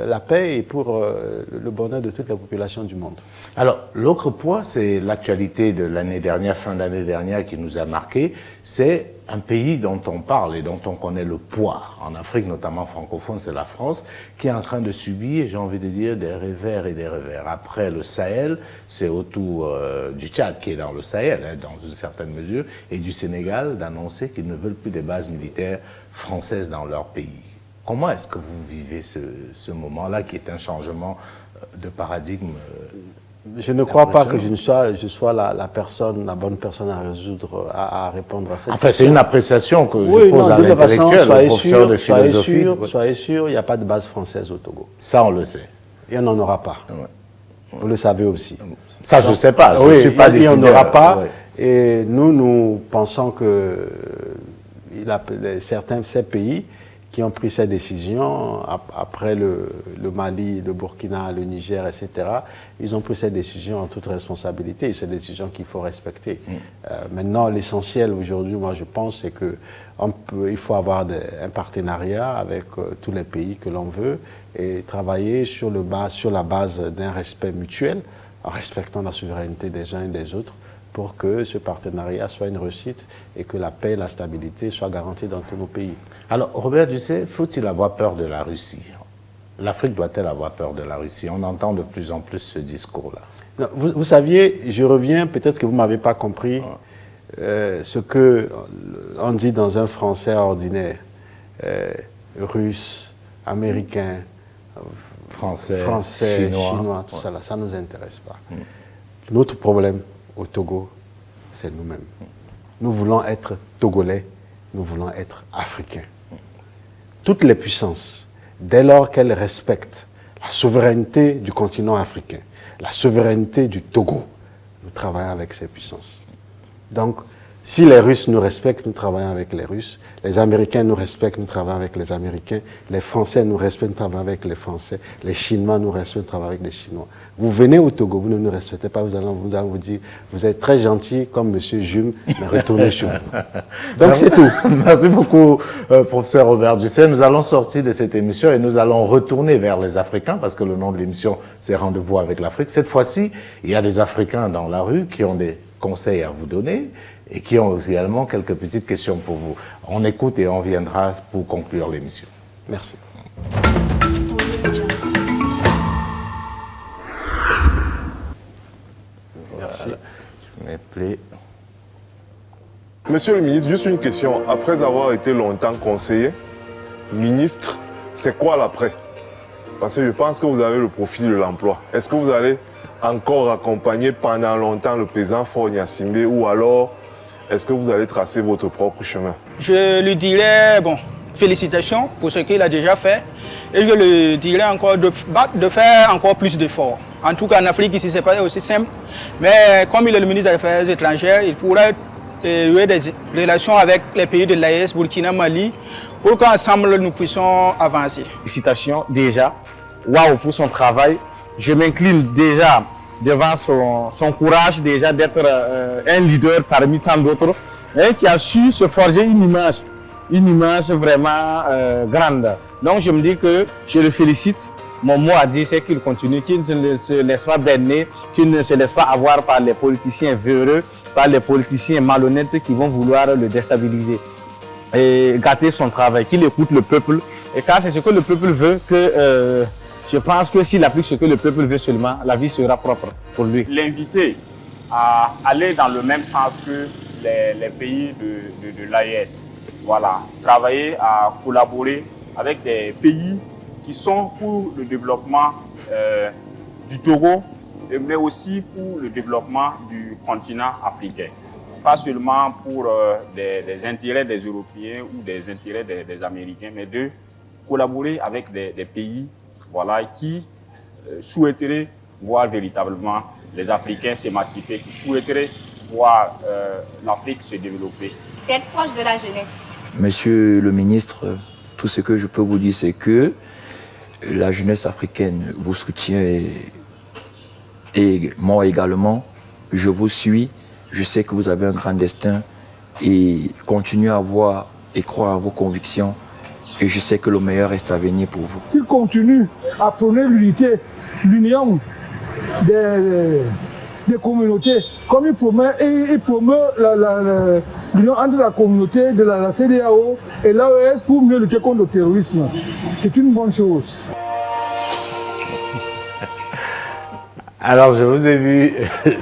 la paix et pour le bonheur de toute la population du monde. Alors, l'autre point, c'est l'actualité de l'année dernière, fin d'année dernière, qui nous a marqué. C'est un pays dont on parle et dont on connaît le poids. En Afrique, notamment francophone, c'est la France, qui est en train de subir, j'ai envie de dire, des revers et des revers. Après le Sahel, c'est autour du Tchad, qui est dans le Sahel, hein, dans une certaine mesure, et du Sénégal, d'annoncer qu'ils ne veulent plus des bases militaires françaises dans leur pays. Comment est-ce que vous vivez ce moment-là, qui est un changement de paradigme? Je ne crois pas que je sois la bonne personne à résoudre, à répondre à cette question. C'est une appréciation que je pose à l'intellectuel, au professeur de philosophie. Soyez sûr, il n'y a pas de base française au Togo. Ça, on le sait. Il n'y en aura pas. Ouais. Vous le savez aussi. Ça, je ne sais pas. Je ne suis pas décideur. Il n'y en aura pas. Ouais. Et nous pensons que ces pays qui ont pris ces décisions, après le Mali, le Burkina, le Niger, etc., ils ont pris ces décisions en toute responsabilité, et ces décisions qu'il faut respecter. Maintenant, l'essentiel aujourd'hui, moi je pense, c'est qu'il faut avoir un partenariat avec tous les pays que l'on veut et travailler sur la base d'un respect mutuel, en respectant la souveraineté des uns et des autres, pour que ce partenariat soit une réussite et que la paix et la stabilité soient garanties dans tous nos pays. Alors, Robert Dussey, faut-il avoir peur de la Russie? L'Afrique doit-elle avoir peur de la Russie? On entend de plus en plus ce discours-là. Vous saviez, je reviens, peut-être que vous ne m'avez pas compris, ce qu'on dit dans un français ordinaire, russe, américain, français, chinois, tout ça, là, ça ne nous intéresse pas. Notre problème au Togo, c'est nous-mêmes. Nous voulons être Togolais, nous voulons être Africains. Toutes les puissances, dès lors qu'elles respectent la souveraineté du continent africain, la souveraineté du Togo, nous travaillons avec ces puissances. Donc, si les Russes nous respectent, nous travaillons avec les Russes. Les Américains nous respectent, nous travaillons avec les Américains. Les Français nous respectent, nous travaillons avec les Français. Les Chinois nous respectent, nous travaillons avec les Chinois. Vous venez au Togo, vous ne nous respectez pas, vous allons vous dire, vous êtes très gentil comme M. Jume, mais retournez chez vous. Donc c'est tout. Merci beaucoup, professeur Robert Dussey. Nous allons sortir de cette émission et nous allons retourner vers les Africains, parce que le nom de l'émission, c'est Rendez-vous avec l'Afrique. Cette fois-ci, il y a des Africains dans la rue qui ont des conseils à vous donner et qui ont également quelques petites questions pour vous. On écoute et on viendra pour conclure l'émission. Merci. Merci. Je m'appelle. Monsieur le ministre, juste une question. Après avoir été longtemps conseiller, ministre, c'est quoi l'après? Parce que je pense que vous avez le profil de l'emploi. Est-ce que vous allez encore accompagner pendant longtemps le président Faure Gnassingbé, ou alors est-ce que vous allez tracer votre propre chemin? Je lui dirais, bon, félicitations pour ce qu'il a déjà fait, et je lui dirais encore de faire encore plus d'efforts. En tout cas, en Afrique, ici, ce n'est pas aussi simple, mais comme il est le ministre des Affaires étrangères, il pourrait nouer des relations avec les pays de l'AES, Burkina, Mali, pour qu'ensemble nous puissions avancer. Félicitations déjà, waouh pour son travail. Je m'incline déjà devant son courage déjà d'être un leader parmi tant d'autres, qui a su se forger une image vraiment grande. Donc je me dis que je le félicite. Mon mot à dire, c'est qu'il continue, qu'il ne se laisse pas berner, qu'il ne se laisse pas avoir par les politiciens véreux, par les politiciens malhonnêtes qui vont vouloir le déstabiliser. Et gâter son travail, qu'il écoute le peuple. Et car c'est ce que le peuple veut, que je pense que s'il applique ce que le peuple veut seulement, la vie sera propre pour lui. L'inviter à aller dans le même sens que les pays de l'AES. Voilà, travailler à collaborer avec des pays qui sont pour le développement du Togo, mais aussi pour le développement du continent africain. pas seulement pour des intérêts des Européens ou des intérêts des Américains, mais de collaborer avec des pays voilà, qui souhaiteraient voir véritablement les Africains s'émanciper, qui souhaiteraient voir l'Afrique se développer. D'être proche de la jeunesse. Monsieur le ministre, tout ce que je peux vous dire, c'est que la jeunesse africaine vous soutient et moi également, je vous suis. Je sais que vous avez un grand destin et continuez à voir et croire à vos convictions. Et je sais que le meilleur reste à venir pour vous. Qu'il continue à prôner l'unité, l'union des communautés, comme il promeut l'union entre la communauté de la CEDEAO et l'AES pour mieux lutter contre le terrorisme. C'est une bonne chose. Alors, je vous ai vu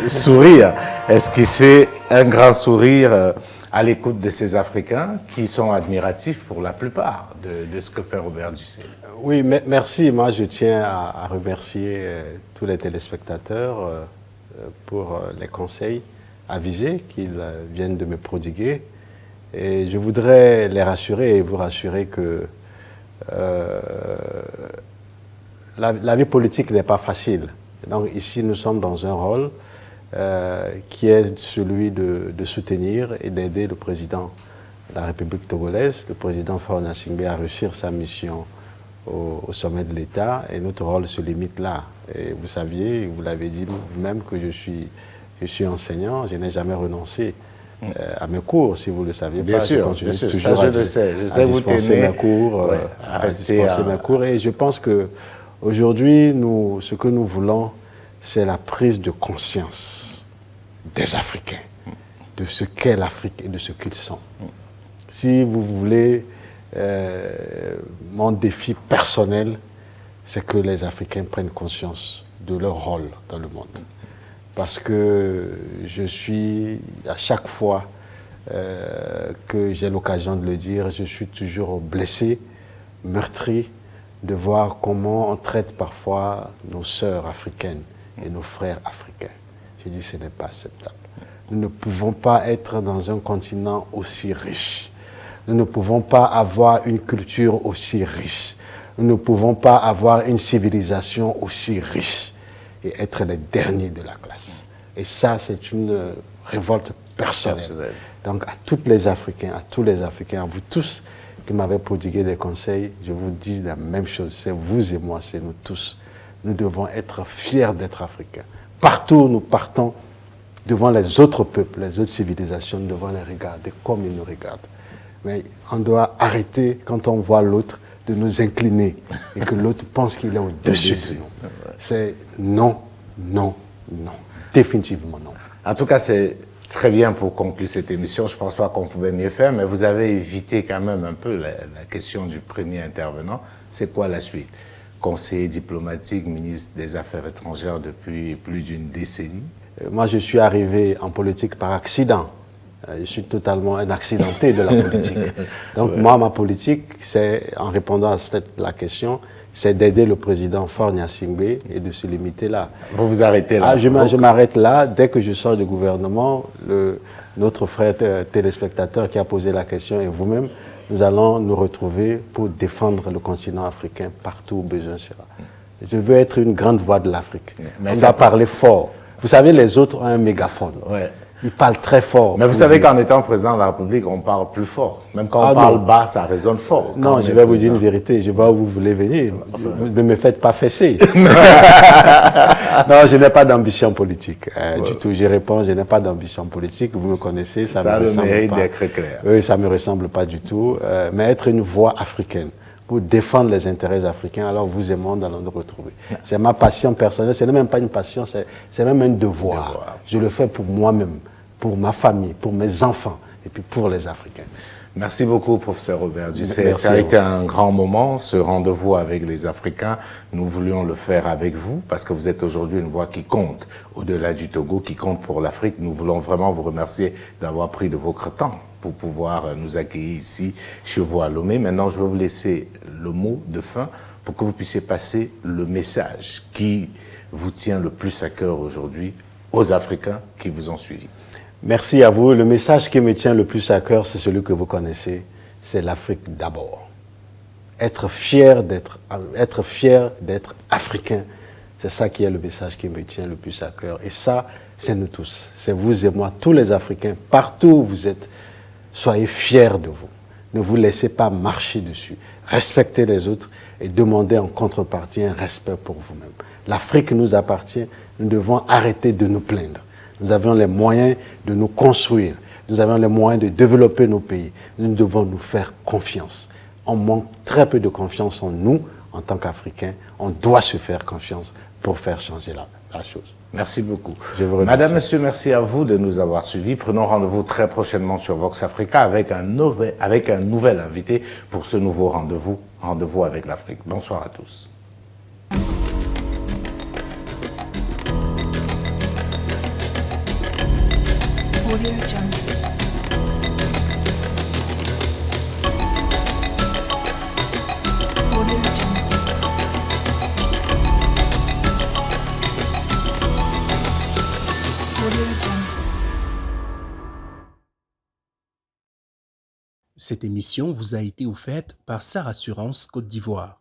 sourire, esquisser un grand sourire à l'écoute de ces Africains qui sont admiratifs pour la plupart de ce que fait Robert Dussey. Oui, merci. Moi, je tiens à remercier tous les téléspectateurs pour les conseils avisés qu'ils viennent de me prodiguer. Et je voudrais les rassurer et vous rassurer que la vie politique n'est pas facile. Donc ici, nous sommes dans un rôle qui est celui de soutenir et d'aider le président de la République togolaise, le président Faure Gnassingbé, à réussir sa mission au sommet de l'État. Et notre rôle se limite là. Et vous saviez, vous l'avez dit vous-même, que je suis enseignant. Je n'ai jamais renoncé à mes cours, si vous ne le saviez pas. Je continue toujours à dispenser mes cours, à dispenser mes cours. Et je pense que aujourd'hui, ce que nous voulons, c'est la prise de conscience des Africains, de ce qu'est l'Afrique et de ce qu'ils sont. Si vous voulez, mon défi personnel, c'est que les Africains prennent conscience de leur rôle dans le monde. Parce que je suis, à chaque fois que j'ai l'occasion de le dire, je suis toujours blessé, meurtri, de voir comment on traite parfois nos sœurs africaines et nos frères africains. Je dis, ce n'est pas acceptable. Nous ne pouvons pas être dans un continent aussi riche. Nous ne pouvons pas avoir une culture aussi riche. Nous ne pouvons pas avoir une civilisation aussi riche et être les derniers de la classe. Et ça, c'est une révolte personnelle. Donc à tous les Africains, à vous tous qui m'avez prodigué des conseils, je vous dis la même chose. C'est vous et moi, c'est nous tous. Nous devons être fiers d'être Africains. Partout où nous partons, devant les autres peuples, les autres civilisations, nous devons les regarder comme ils nous regardent. Mais on doit arrêter, quand on voit l'autre, de nous incliner et que l'autre pense qu'il est au-dessus de nous. C'est non, non, non. Définitivement non. En tout cas, c'est très bien pour conclure cette émission. Je ne pense pas qu'on pouvait mieux faire, mais vous avez évité quand même un peu la question du premier intervenant. C'est quoi la suite? Conseiller diplomatique, ministre des Affaires étrangères depuis plus d'une décennie. Moi, je suis arrivé en politique par accident. Je suis totalement un accidenté de la politique. Donc moi, ma politique, c'est, en répondant à la question, c'est d'aider le président Faure Gnassingbé et de se limiter là. Vous vous arrêtez là? Je m'arrête là. Dès que je sors du gouvernement, notre frère téléspectateur qui a posé la question et vous-même, nous allons nous retrouver pour défendre le continent africain partout où besoin sera. Je veux être une grande voix de l'Afrique. On doit parler fort. Vous savez, les autres ont un mégaphone. Ouais. Ils parlent très fort. Mais vous savez qu'en étant président de la République, on parle plus fort. Même quand on parle bas, ça résonne fort. Non, je vais vous dire une vérité. Je vois où vous voulez venir. Ne me faites pas fesser. Non, je n'ai pas d'ambition politique du tout. Je réponds, je n'ai pas d'ambition politique. Vous me connaissez, ça me ressemble mérite pas. d'être clair. Oui, ça ne me ressemble pas du tout. Mais être une voix africaine pour défendre les intérêts africains, alors vous et moi, nous allons nous retrouver. C'est ma passion personnelle. Ce n'est même pas une passion, c'est même un devoir. Je le fais pour moi-même, pour ma famille, pour mes enfants et puis pour les Africains. Merci beaucoup, professeur Robert Dussey. Ça a été un grand moment, ce rendez-vous avec les Africains. Nous voulions le faire avec vous parce que vous êtes aujourd'hui une voix qui compte au-delà du Togo, qui compte pour l'Afrique. Nous voulons vraiment vous remercier d'avoir pris de votre temps pour pouvoir nous accueillir ici chez vous à Lomé. Maintenant, je vais vous laisser le mot de fin pour que vous puissiez passer le message qui vous tient le plus à cœur aujourd'hui aux Africains qui vous ont suivi. Merci à vous. Le message qui me tient le plus à cœur, c'est celui que vous connaissez, c'est l'Afrique d'abord. Être fier d'être africain, c'est ça qui est le message qui me tient le plus à cœur. Et ça, c'est nous tous, c'est vous et moi, tous les Africains, partout où vous êtes, soyez fiers de vous. Ne vous laissez pas marcher dessus. Respectez les autres et demandez en contrepartie un respect pour vous-même. L'Afrique nous appartient, nous devons arrêter de nous plaindre. Nous avons les moyens de nous construire, nous avons les moyens de développer nos pays. Nous devons nous faire confiance. On manque très peu de confiance en nous, en tant qu'Africains. On doit se faire confiance pour faire changer la chose. Merci beaucoup. Je vous remercie. Madame, Monsieur, merci à vous de nous avoir suivis. Prenons rendez-vous très prochainement sur Vox Africa avec un nouvel invité pour ce nouveau rendez-vous avec l'Afrique. Bonsoir à tous. Cette émission vous a été offerte par Sarah Assurance Côte d'Ivoire.